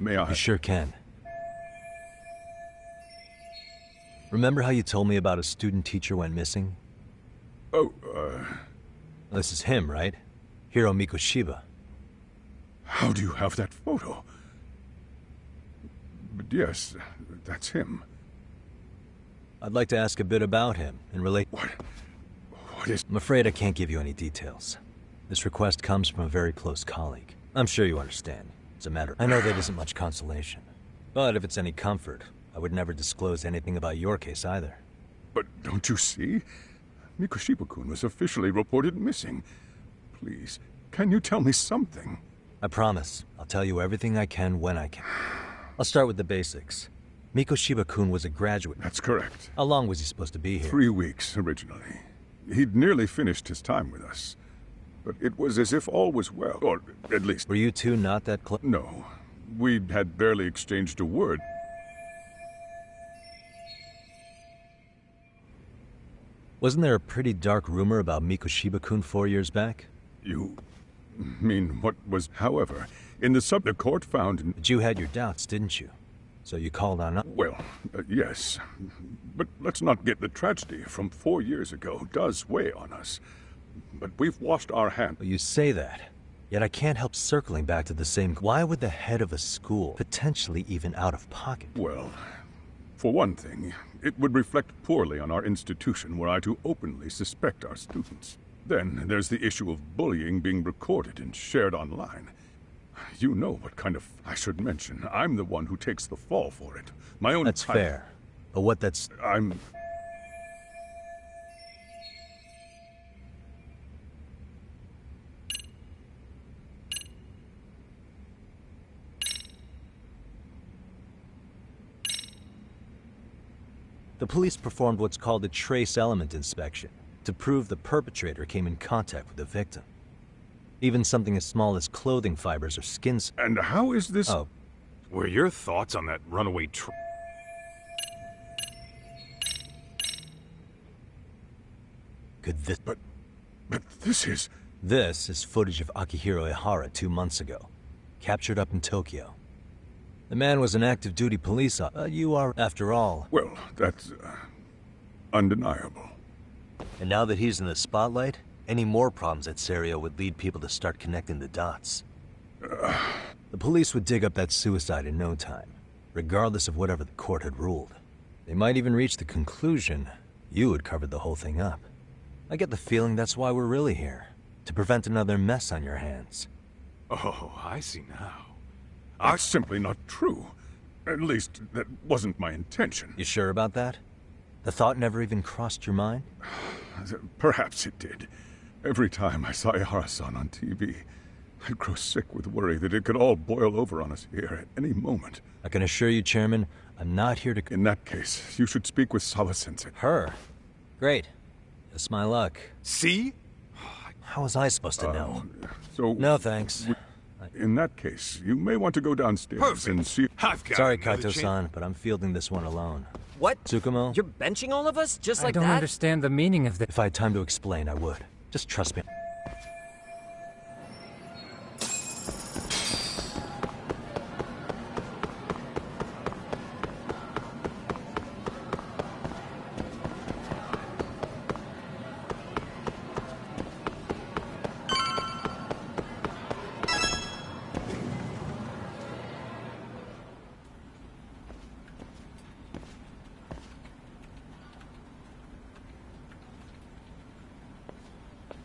May I? You sure can. Remember how you told me about a student teacher went missing? Oh, This is him, right? Hiro Mikoshiba. How do you have that photo? But yes, that's him. I'd like to ask a bit about him and relate... What is... I'm afraid I can't give you any details. This request comes from a very close colleague. I'm sure you understand. It's a matter... I know that isn't much consolation. But if it's any comfort, I would never disclose anything about your case either. But don't you see? Mikoshiba-kun was officially reported missing. Please, can you tell me something? I promise. I'll tell you everything I can when I can. I'll start with the basics. Mikoshiba-kun was a graduate. That's correct. How long was he supposed to be here? 3 weeks, originally. He'd nearly finished his time with us. But it was as if all was well, or at least... Were you two not that close? No. We had barely exchanged a word. Wasn't there a pretty dark rumor about Mikoshiba-kun 4 years back? You mean what was... However, in the court found... But you had your doubts, didn't you? So you called on us? Well, yes. But let's not get the tragedy from 4 years ago does weigh on us. But we've washed our hands. Well, you say that. Yet I can't help circling back to the same... Why would the head of a school, potentially even out of pocket? Well, for one thing, it would reflect poorly on our institution were I to openly suspect our students. Then there's the issue of bullying being recorded and shared online. You know what kind of... I should mention, I'm the one who takes the fall for it. My own... That's fair. But what that's... I'm... The police performed what's called a trace element inspection to prove the perpetrator came in contact with the victim. Even something as small as clothing fibers or skin... And how is this... Oh. Were your thoughts on that runaway Could this... But this is... This is footage of Akihiro Ehara 2 months ago, captured up in Tokyo. The man was an active duty police officer. You are, after all... Well, that's... undeniable. And now that he's in the spotlight, any more problems at Serio would lead people to start connecting the dots. The police would dig up that suicide in no time, regardless of whatever the court had ruled. They might even reach the conclusion you had covered the whole thing up. I get the feeling that's why we're really here, to prevent another mess on your hands. Oh, I see now. That's simply not true. At least, that wasn't my intention. You sure about that? The thought never even crossed your mind? Perhaps it did. Every time I saw Ehara-san on TV, I'd grow sick with worry that it could all boil over on us here at any moment. I can assure you, Chairman, I'm not here to... In that case, you should speak with Sawa-sensei. Her? Great. Just my luck. See? How was I supposed to know? So... No, thanks. In that case, you may want to go downstairs and see... Sorry, Kaito-san, but I'm fielding this one alone. What? Tsukumo? You're benching all of us? Just like I that? don't understand the meaning of this. If I had time to explain, I would. Just trust me.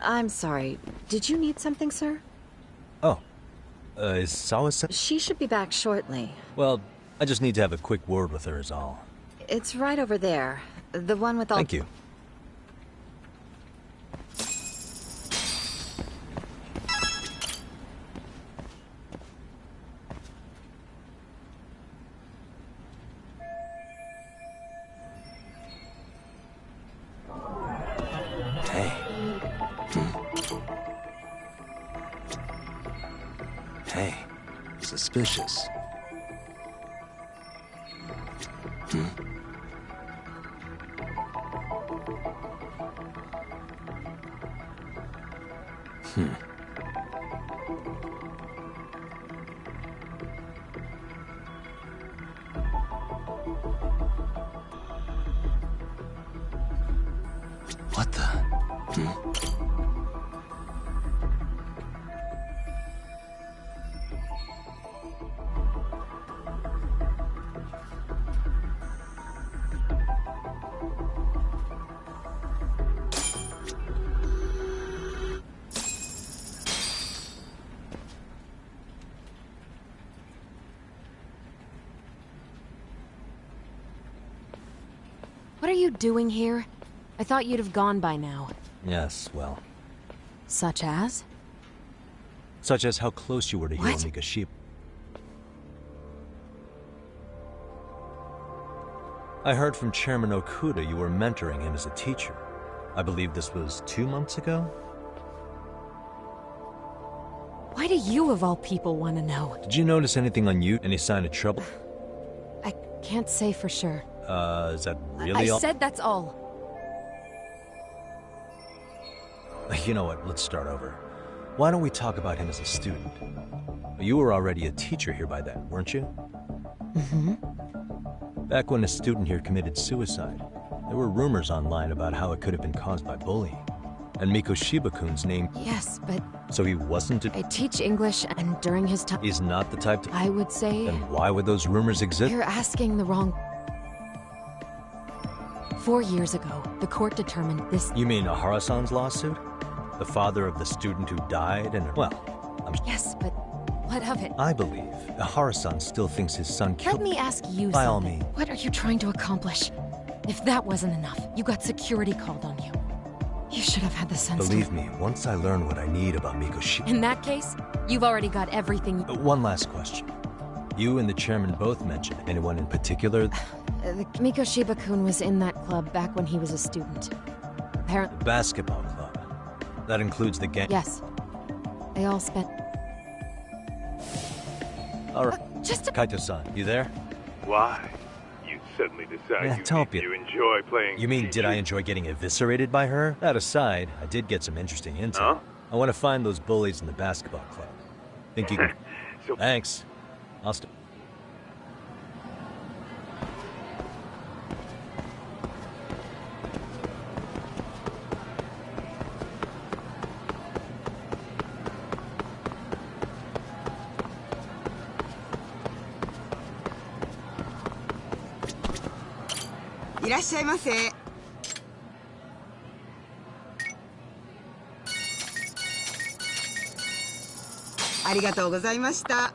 I'm sorry. Did you need something, sir? Oh. Is Sawa-san? She should be back shortly. Well, I just need to have a quick word with her is all. It's right over there. The one with all... Thank you. Hey, suspicious. What the? What are you doing here? I thought you'd have gone by now. Yes, well. Such as? Such as how close you were to Hiro What? Mikoshiba. I heard from Chairman Okuda you were mentoring him as a teacher. I believe this was 2 months ago? Why do you, of all people, want to know? Did you notice anything on you? Any sign of trouble? I can't say for sure. Is that really all? I said that's all. You know what, let's start over. Why don't we talk about him as a student? You were already a teacher here by then, weren't you? Mm-hmm. Back when a student here committed suicide, there were rumors online about how it could have been caused by bullying. And Mikoshiba-kun's name... Yes, but... So he wasn't I teach English, and during his time... He's not the type to... I would say... Then why would those rumors exist? You're asking the wrong... 4 years ago, the court determined this... You mean Ahara-san's lawsuit? The father of the student who died and... Well, Yes, but what of it? I believe Ahara-san still thinks his son killed... Let me ask you By all something. means. What are you trying to accomplish? If that wasn't enough, you got security called on you. You should have had the sense Believe me, once I learn what I need about Mikoshiba... In that case, you've already got everything... One last question. You and the chairman both mentioned anyone in particular? The Mikoshiba-kun was in that club back when he was a student. Apparently... The basketball club. That includes the gang... Yes. They all spent... Alright. Just Kaito-san, you there? Why? You suddenly decide Yeah, don't be- you enjoy playing... You mean, did I enjoy getting eviscerated by her? That aside, I did get some interesting intel. Huh? I want to find those bullies in the basketball club. Think you can... Thanks. I'll stop.いらっしゃいませ。ありがとうございました。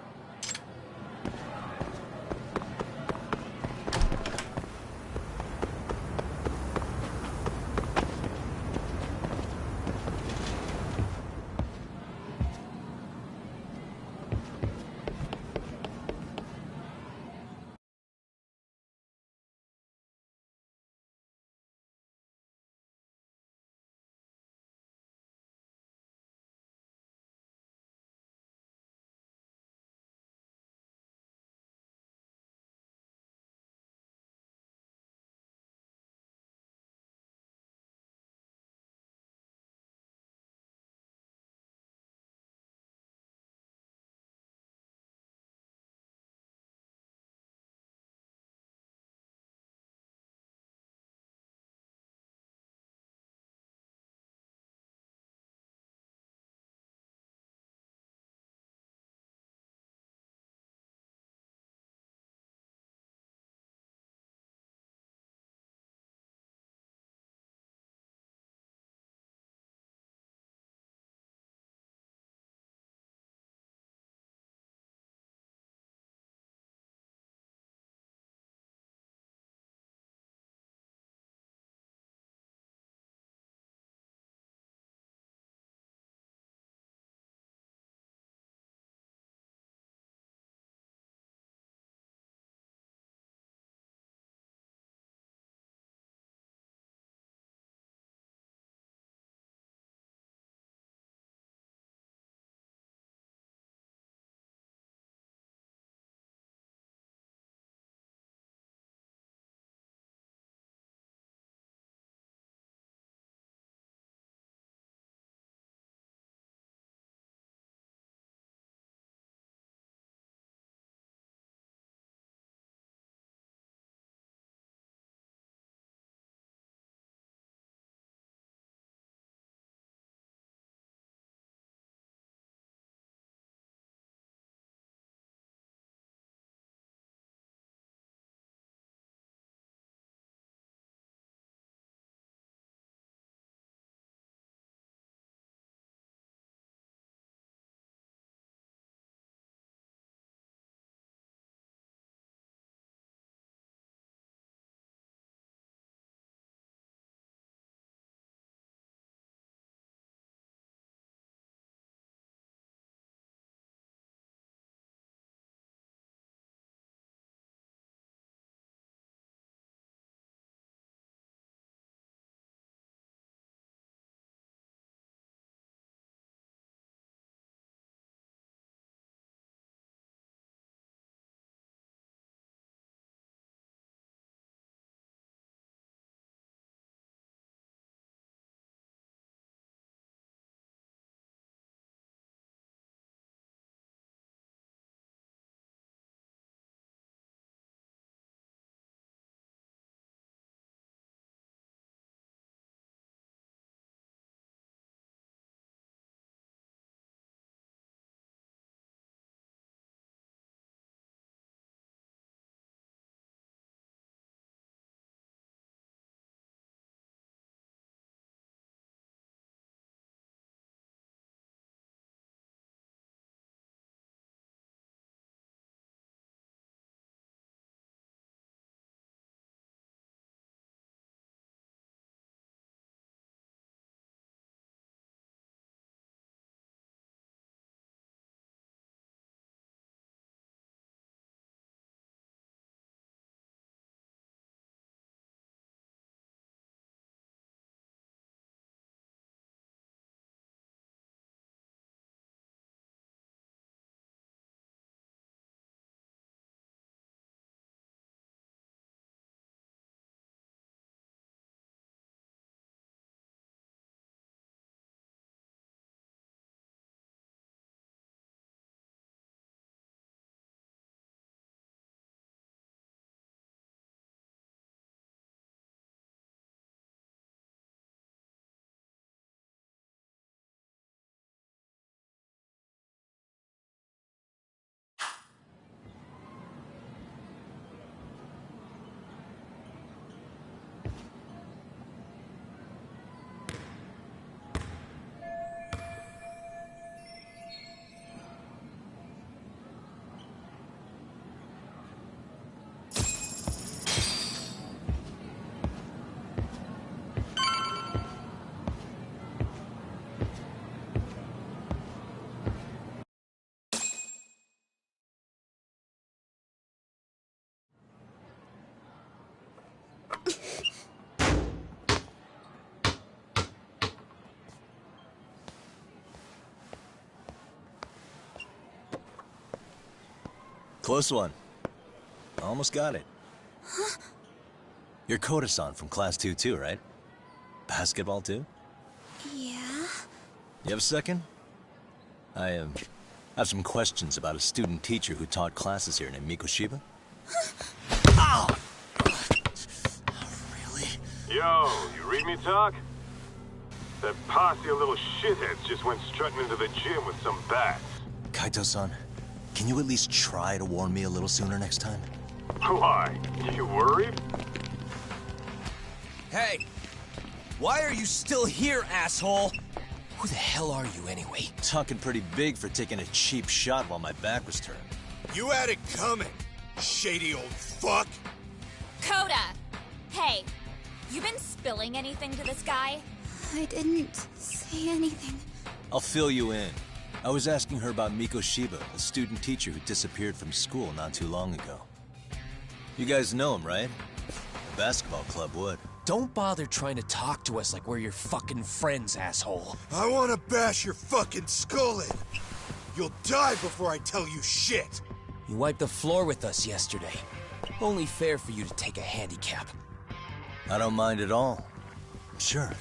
Close one. Almost got it. Huh? You're Koda-san from Class 2 too, right? Basketball too? Yeah? You have a second? I have some questions about a student teacher who taught classes here named Mikoshiba. Ow! Really? Yo, you read me talk? That posse of little shitheads just went strutting into the gym with some bats. Kaito-san, can you at least try to warn me a little sooner next time? Why? You worried? Hey! Why are you still here, asshole? Who the hell are you, anyway? Talking pretty big for taking a cheap shot while my back was turned. You had it coming, shady old fuck! Koda! Hey, you been spilling anything to this guy? I didn't say anything. I'll fill you in. I was asking her about Mikoshiba, a student teacher who disappeared from school not too long ago. You guys know him, right? The basketball club would. Don't bother trying to talk to us like we're your fucking friends, asshole. I wanna bash your fucking skull in. You'll die before I tell you shit. You wiped the floor with us yesterday. Only fair for you to take a handicap. I don't mind at all. Sure.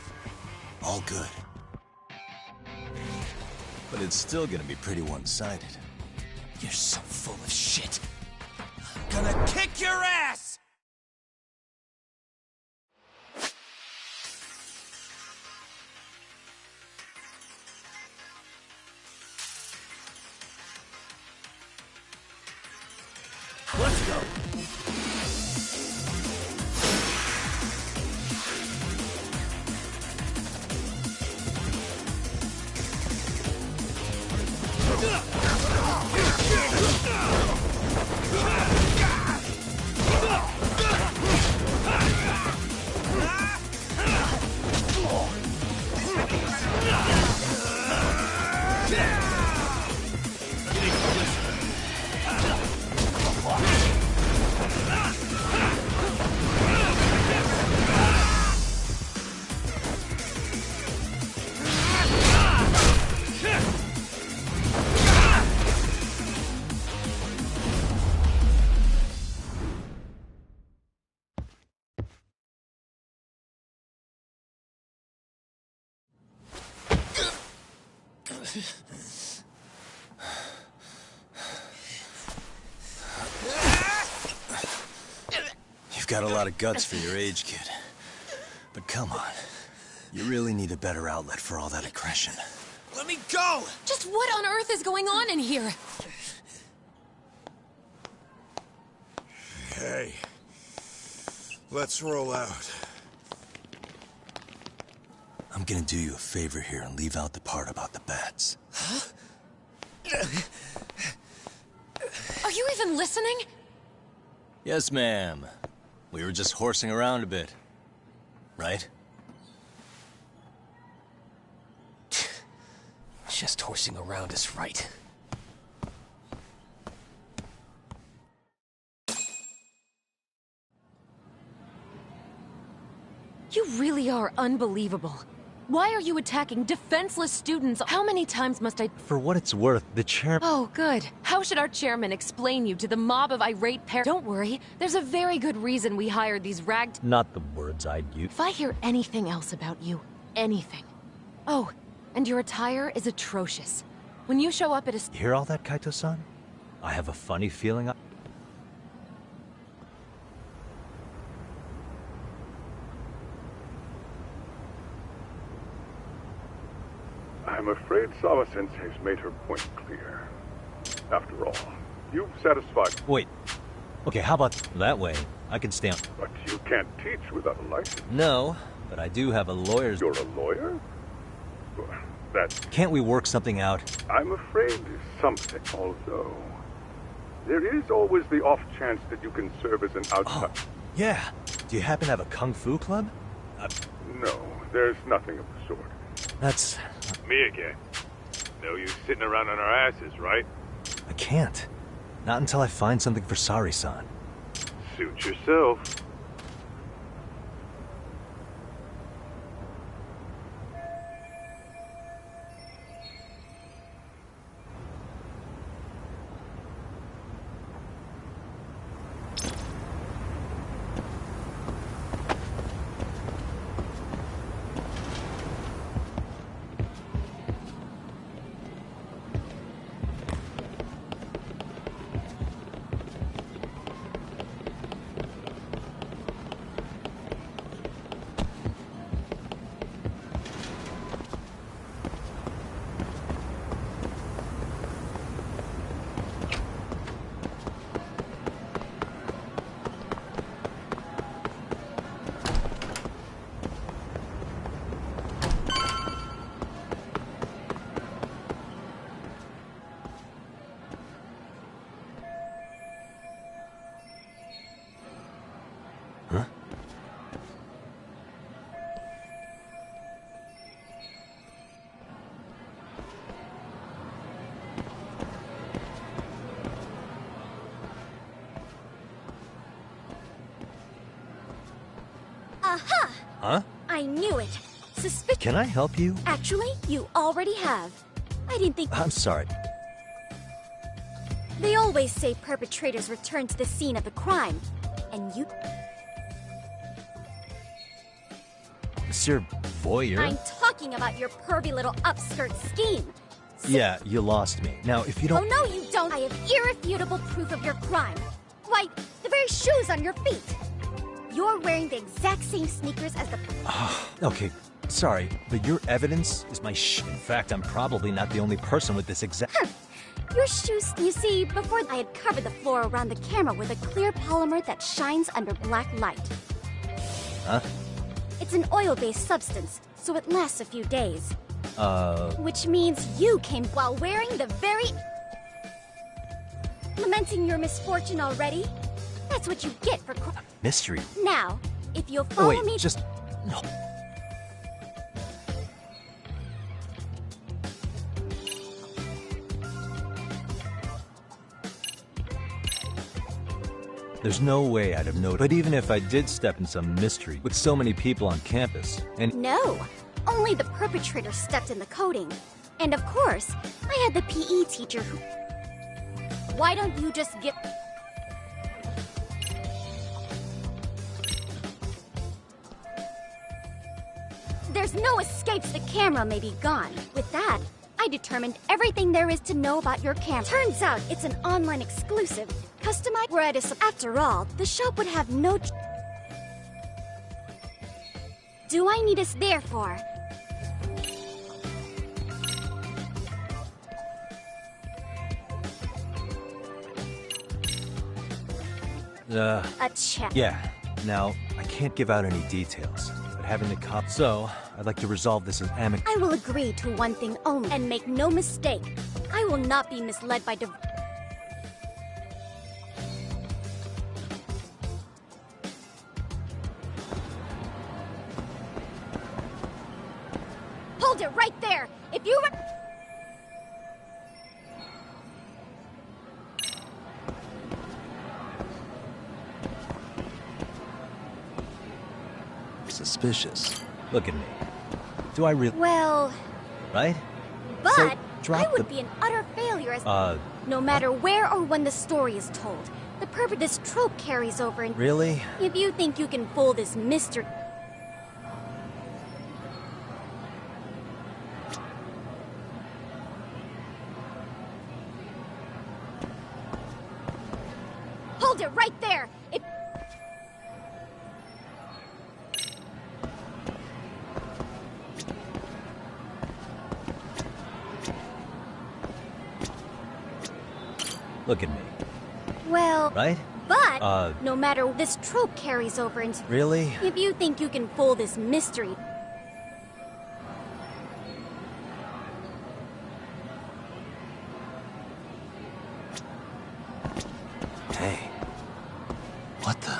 All good. But it's still gonna be pretty one-sided. You're so full of shit. I'm gonna kick your ass! Let's go. You've got a lot of guts for your age, kid. But come on. You really need a better outlet for all that aggression. Let me go! Just what on earth is going on in here? Hey. Let's roll out. I'm gonna do you a favor here and leave out the part about the bats. Huh? Are you even listening? Yes, ma'am. We were just horsing around a bit. Right? Just horsing around is right. You really are unbelievable. Why are you attacking defenseless students? How many times must I— For what it's worth, the chair— Oh, good. How should our chairman explain you to the mob of irate parents? Don't worry, there's a very good reason we hired these ragged— Not the words I'd use. If I hear anything else about you, anything— Oh, and your attire is atrocious. When you show up at a— You hear all that, Kaito-san? I have a funny feeling I'm afraid Sawa-sensei's made her point clear. After all, you've satisfied— Wait. Okay, how about that way? I can stay on— But you can't teach without a license. No, but I do have a lawyer's— You're a lawyer? That— Can't we work something out? I'm afraid something, although... There is always the off chance that you can serve as an outside— Oh, yeah. Do you happen to have a kung fu club? No, there's nothing of the sort. That's— Me again. No use sitting around on our asses, right? I can't. Not until I find something for Sari-san. Suit yourself. Huh? I knew it. Suspicious. Can I help you? Actually, you already have. I didn't think... I'm sorry. They always say perpetrators return to the scene of the crime. And you... Monsieur Voyeur? I'm talking about your pervy little upskirt scheme. Yeah, you lost me. Now, if you don't... Oh, no, you don't. I have irrefutable proof of your crime. Why, the very shoes on your feet. You're wearing the exact same sneakers as the... Okay, sorry, but your evidence is my In fact, I'm probably not the only person with this exact... Your shoes, you see, before I had covered the floor around the camera with a clear polymer that shines under black light. Huh? It's an oil-based substance, so it lasts a few days. Which means you came while wearing the very... Lamenting your misfortune already? That's what you get for... Mystery. Now, if you'll follow me... just... No. There's no way I'd have noticed. But even if I did step in some mystery, with so many people on campus, and... No! Only the perpetrator stepped in the coding. And of course, I had the PE teacher who... Why don't you just get... There's no escapes. The camera may be gone. With that, I determined everything there is to know about your camera. Turns out it's an online exclusive. Customized where after all, the shop would have no... Do I need us therefore? A check. Yeah. Now, I can't give out any details, but having the cop... So, I'd like to resolve this as amicably. I will agree to one thing only, and make no mistake. I will not be misled by Hold it right there! If you Suspicious. Look at me. Do I really... Well... Right? But So, I would be an utter failure as... No matter where or when the story is told, this trope carries over and... Really? If you think you can fool this mystery... Hold it right there! If... Look at me. Well... Right? But, no matter... This trope carries over into... Really? If you think you can fool this mystery... Hey. What the...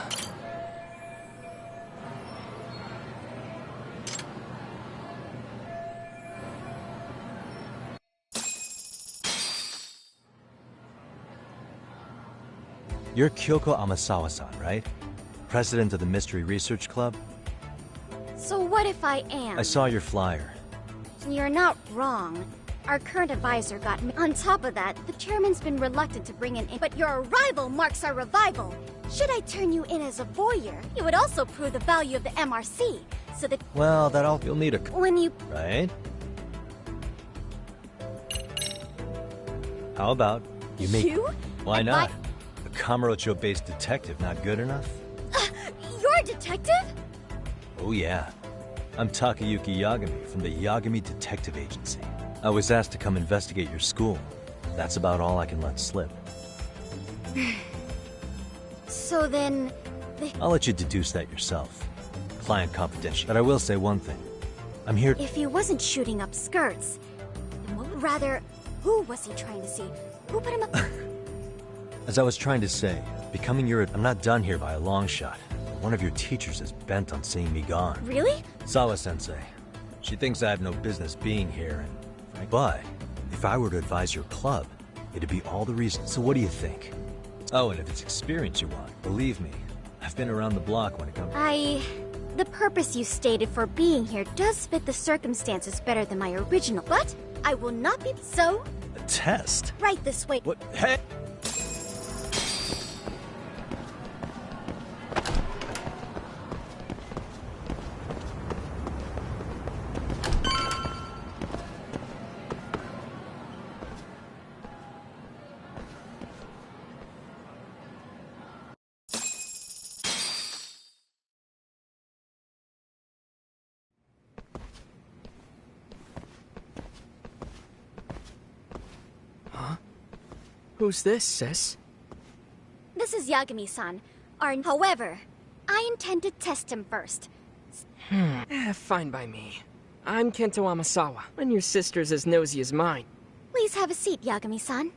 You're Kyoko Amasawa-san, right? President of the Mystery Research Club? So what if I am? I saw your flyer. You're not wrong. Our current advisor got me. On top of that, the chairman's been reluctant to bring in... But your arrival marks our revival. Should I turn you in as a voyeur, it would also prove the value of the MRC, so that... Well, you'll need a... When you... Right? How about you make... You? Why not? A Kamurocho-based detective not good enough? You're a detective? Oh yeah. I'm Takayuki Yagami from the Yagami Detective Agency. I was asked to come investigate your school. That's about all I can let slip. So then... I'll let you deduce that yourself. Client confidential. But I will say one thing. I'm here... If he wasn't shooting up skirts, then what... Rather, who was he trying to see? Who put him up... As I was trying to say, becoming your... I'm not done here by a long shot. One of your teachers is bent on seeing me gone. Really? Sawa-sensei. She thinks I have no business being here, and... But, if I were to advise your club, it'd be all the reason. So what do you think? Oh, and if it's experience you want, believe me, I've been around the block when it comes... The purpose you stated for being here does fit the circumstances better than my original, but I will not be so. A test? Right this way. What? Hey! Who's this, sis? This is Yagami-san. However, I intend to test him first. Fine by me. I'm Kento Amasawa, and your sister's as nosy as mine. Please have a seat, Yagami-san.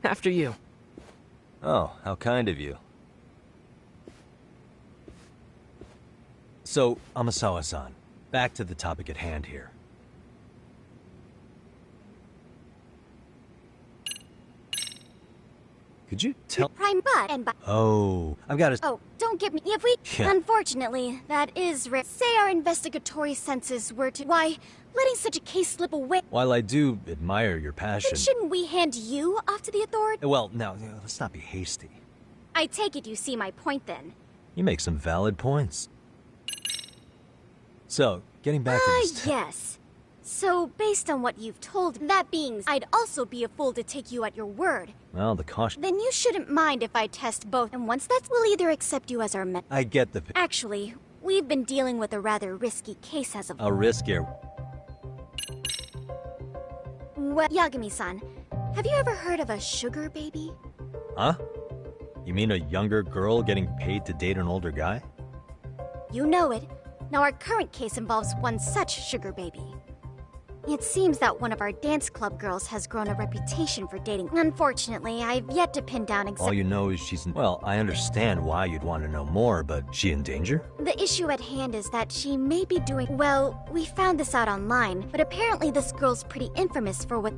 After you. Oh, how kind of you. So, Amasawa-san, back to the topic at hand here. Could you tell— Prime butt and butt. Oh, I've got to— Oh, don't give me— If we— Yeah. Unfortunately, that is rare. Say our investigatory senses were to— Why, letting such a case slip away— While I do admire your Then passion— shouldn't we hand you off to the authorities? Well, now, let's not be hasty. I take it you see my point then. You make some valid points. So, getting back to this— Yes. So, based on what you've told, that being, I'd also be a fool to take you at your word. Well, the caution— Then you shouldn't mind if I test both, and once that's, we'll either accept you as our I get the— Actually, we've been dealing with a rather risky case as of— A riskier— Well, Yagami-san, have you ever heard of a sugar baby? Huh? You mean a younger girl getting paid to date an older guy? You know it. Now our current case involves one such sugar baby. It seems that one of our dance club girls has grown a reputation for dating. Unfortunately, I've yet to pin down exactly— All you know is she's in— Well, I understand why you'd want to know more, but she in danger? The issue at hand is that she may be doing— Well, we found this out online, but apparently this girl's pretty infamous for what—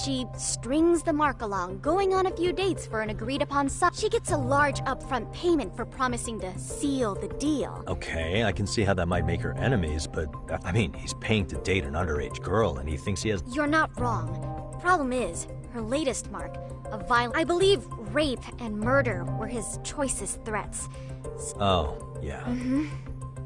She strings the mark along, going on a few dates for an agreed-upon sum. She gets a large upfront payment for promising to seal the deal. Okay, I can see how that might make her enemies, but, I mean, he's paying to date an underage girl, and he thinks he has— You're not wrong. Problem is, her latest mark, a violent— I believe rape and murder were his choicest threats. Oh, yeah.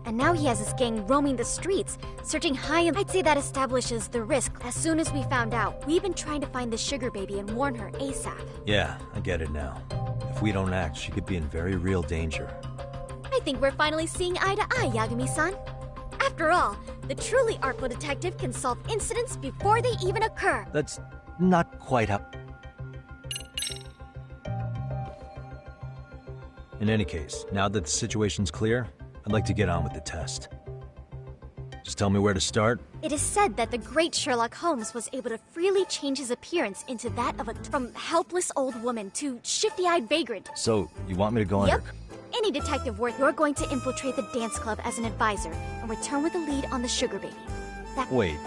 And now he has his gang roaming the streets, searching high and— I'd say that establishes the risk. As soon as we found out, we've been trying to find the sugar baby and warn her ASAP. Yeah, I get it now. If we don't act, she could be in very real danger. I think we're finally seeing eye to eye, Yagami-san. After all, the truly artful detective can solve incidents before they even occur. That's not quite how— In any case, now that the situation's clear, I'd like to get on with the test. Just tell me where to start. It is said that the great Sherlock Holmes was able to freely change his appearance into that of from helpless old woman to shifty-eyed vagrant. So, you want me to go Yep. under— Any detective worth— You're going to infiltrate the dance club as an advisor and return with the lead on the sugar baby. That— Wait,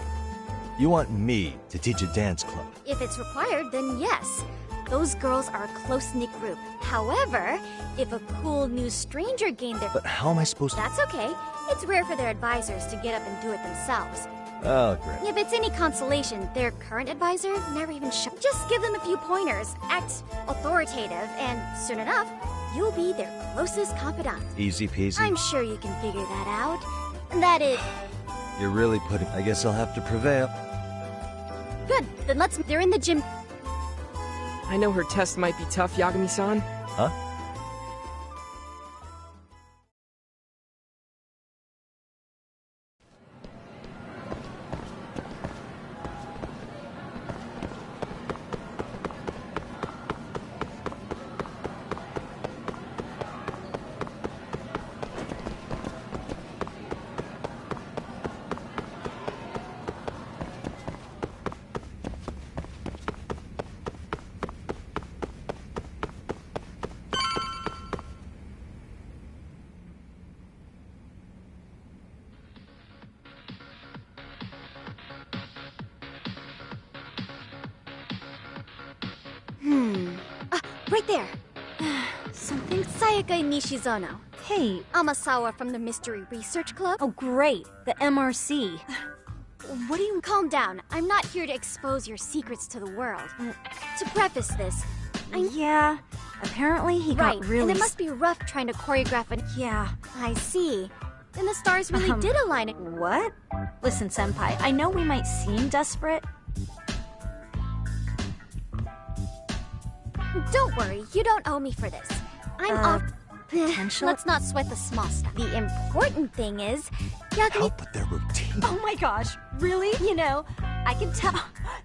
you want me to teach a dance club? If it's required, then yes. Those girls are a close-knit group. However, if a cool new stranger gained their— But how am I supposed to— That's okay. It's rare for their advisors to get up and do it themselves. Oh, great. If it's any consolation, their current advisor never even Just give them a few pointers, act authoritative, and soon enough, you'll be their closest confidant. Easy peasy. I'm sure you can figure that out. That is— You're really putting— I guess I'll have to prevail. Good, then let's— They're in the gym. I know her test might be tough, Yagami-san. Huh? right there. Something? Sayaka Nishizono. Hey. Amasawa from the Mystery Research Club. Oh, great. The MRC. What do you... Calm down. I'm not here to expose your secrets to the world. To preface this, Yeah. Apparently he got really... and it must be rough trying to choreograph an... Yeah. I see. Then the stars really did align. What? Listen, Senpai, I know we might seem desperate. Don't worry, you don't owe me for this. I'm off... Potential? Let's not sweat the small stuff. The important thing is... Yagami... Help with their routine. Oh my gosh, really? You know, I can tell...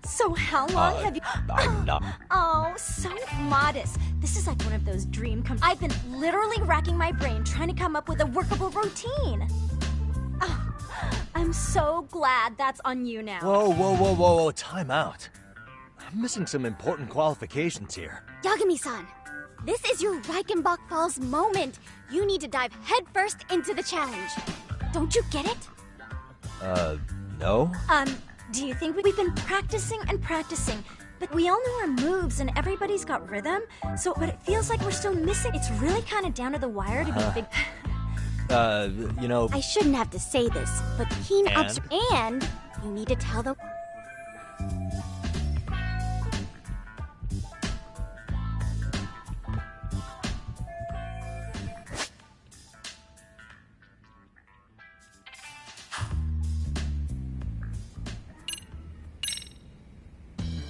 So how long have you... I'm not... Oh, so modest. This is like one of those dream come... I've been literally racking my brain trying to come up with a workable routine. Oh, I'm so glad that's on you now. Whoa, time out. I'm missing some important qualifications here. Yagami-san, this is your Reichenbach Falls moment. You need to dive headfirst into the challenge. Don't you get it? No? Do you think we've been practicing and practicing, but we all know our moves and everybody's got rhythm, but it feels like we're still missing. It's really kind of down to the wire to be a big... you know... I shouldn't have to say this, but keen and you need to tell them...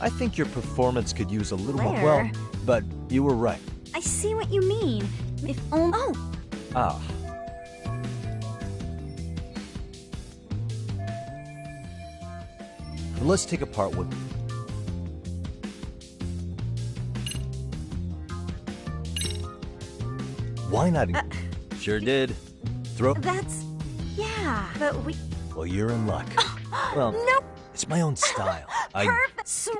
I think your performance could use a little more... Well, but you were right. I see what you mean. If only... Oh! Ah. Let's take apart what... Why not... Sure did. Throw... That's... Yeah, but we... Well, you're in luck. Well, no. It's my own style. Perfect. Sweet!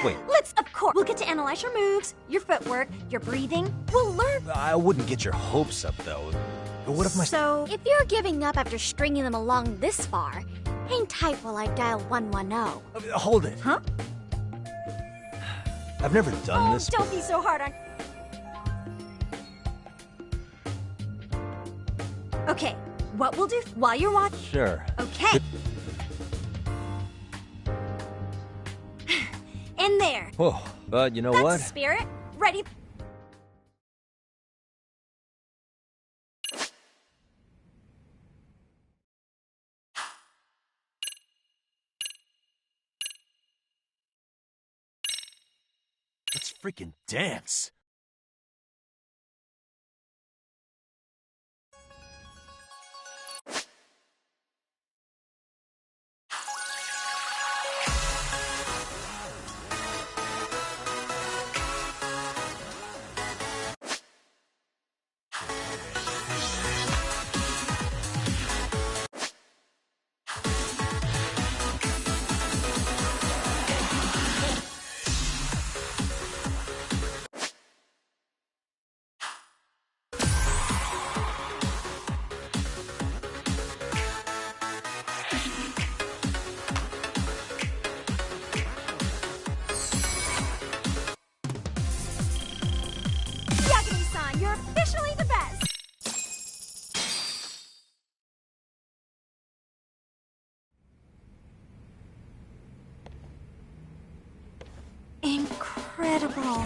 Wait. Of course, we'll get to analyze your moves, your footwork, your breathing. We'll learn... I wouldn't get your hopes up, though. What if my... So, if you're giving up after stringing them along this far, hang tight while I dial 110. Hold it. Huh? I've never done this. Don't be so hard on... Okay, what we'll do while you're watching... Sure. Okay. In there. Whoa, but you know That's what? The spirit. Ready? Let's freaking dance. Yagami-san, you're officially the best! Incredible.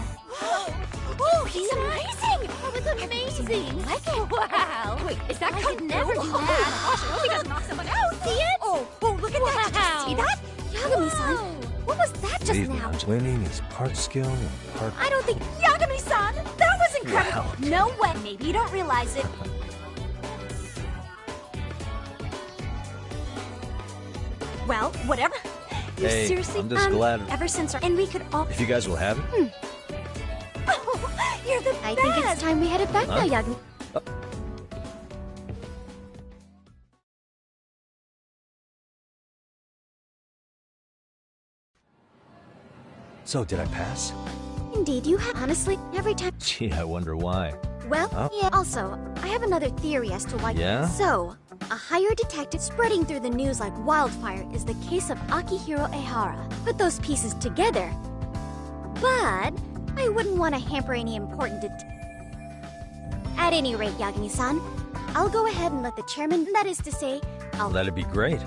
Oh, he's amazing! That was amazing! Like it? Wow! Wait, is that I could never do that! Gosh, I hope he doesn't knock someone out! See it? Oh, look at that! Did you see that? Yagami-san, what was that just now? Winning is part skill and part... I don't think... Yagami-san! That was incredible! Wow. No way! Maybe you don't realize it. Well, whatever. You're Hey, seriously... I'm just glad... Ever since our... And we could all... If you guys will have it. Oh, you're the I best! think it's time we headed back now, Yagami. So, did I pass? Indeed, you have. Honestly, every time... Gee, I wonder why. Well, Huh? yeah. Also, I have another theory as to why... Yeah? So, a hired detective spreading through the news like wildfire is the case of Akihiro Ehara. Put those pieces together. But I wouldn't want to hamper any important At any rate, Yagami-san, I'll go ahead and let the chairman, that is to say, I'll... That'd be great.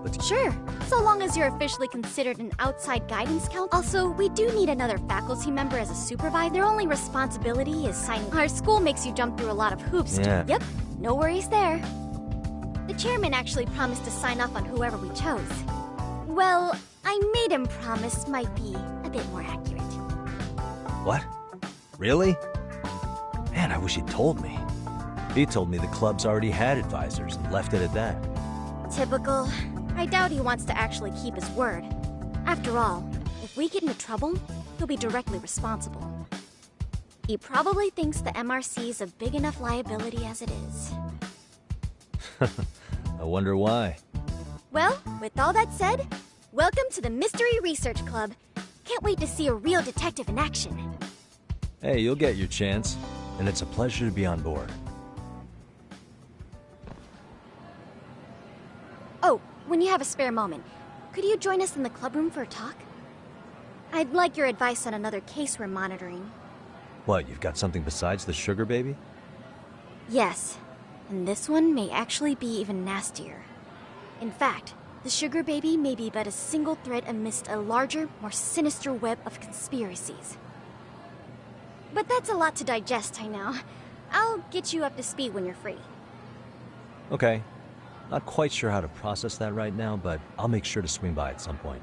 But... Sure, so long as you're officially considered an outside guidance council. Also, we do need another faculty member as a supervisor. Their only responsibility is signing... Our school makes you jump through a lot of hoops. Yeah. Yep, no worries there. The chairman actually promised to sign off on whoever we chose. Well, I made him promise might be a bit more accurate. What? Really? Man, I wish he'd told me. He told me the club's already had advisors and left it at that. Typical. I doubt he wants to actually keep his word. After all, if we get into trouble, he'll be directly responsible. He probably thinks the MRC is a big enough liability as it is. I wonder why. Well, with all that said, welcome to the Mystery Research Club. Can't wait to see a real detective in action. Hey, you'll get your chance, and it's a pleasure to be on board. Oh, when you have a spare moment, could you join us in the club room for a talk? I'd like your advice on another case we're monitoring. What, you've got something besides the sugar baby? Yes, and this one may actually be even nastier. In fact, the sugar baby may be but a single thread amidst a larger, more sinister web of conspiracies. But that's a lot to digest, I know. I'll get you up to speed when you're free. Okay. Not quite sure how to process that right now, but I'll make sure to swing by at some point.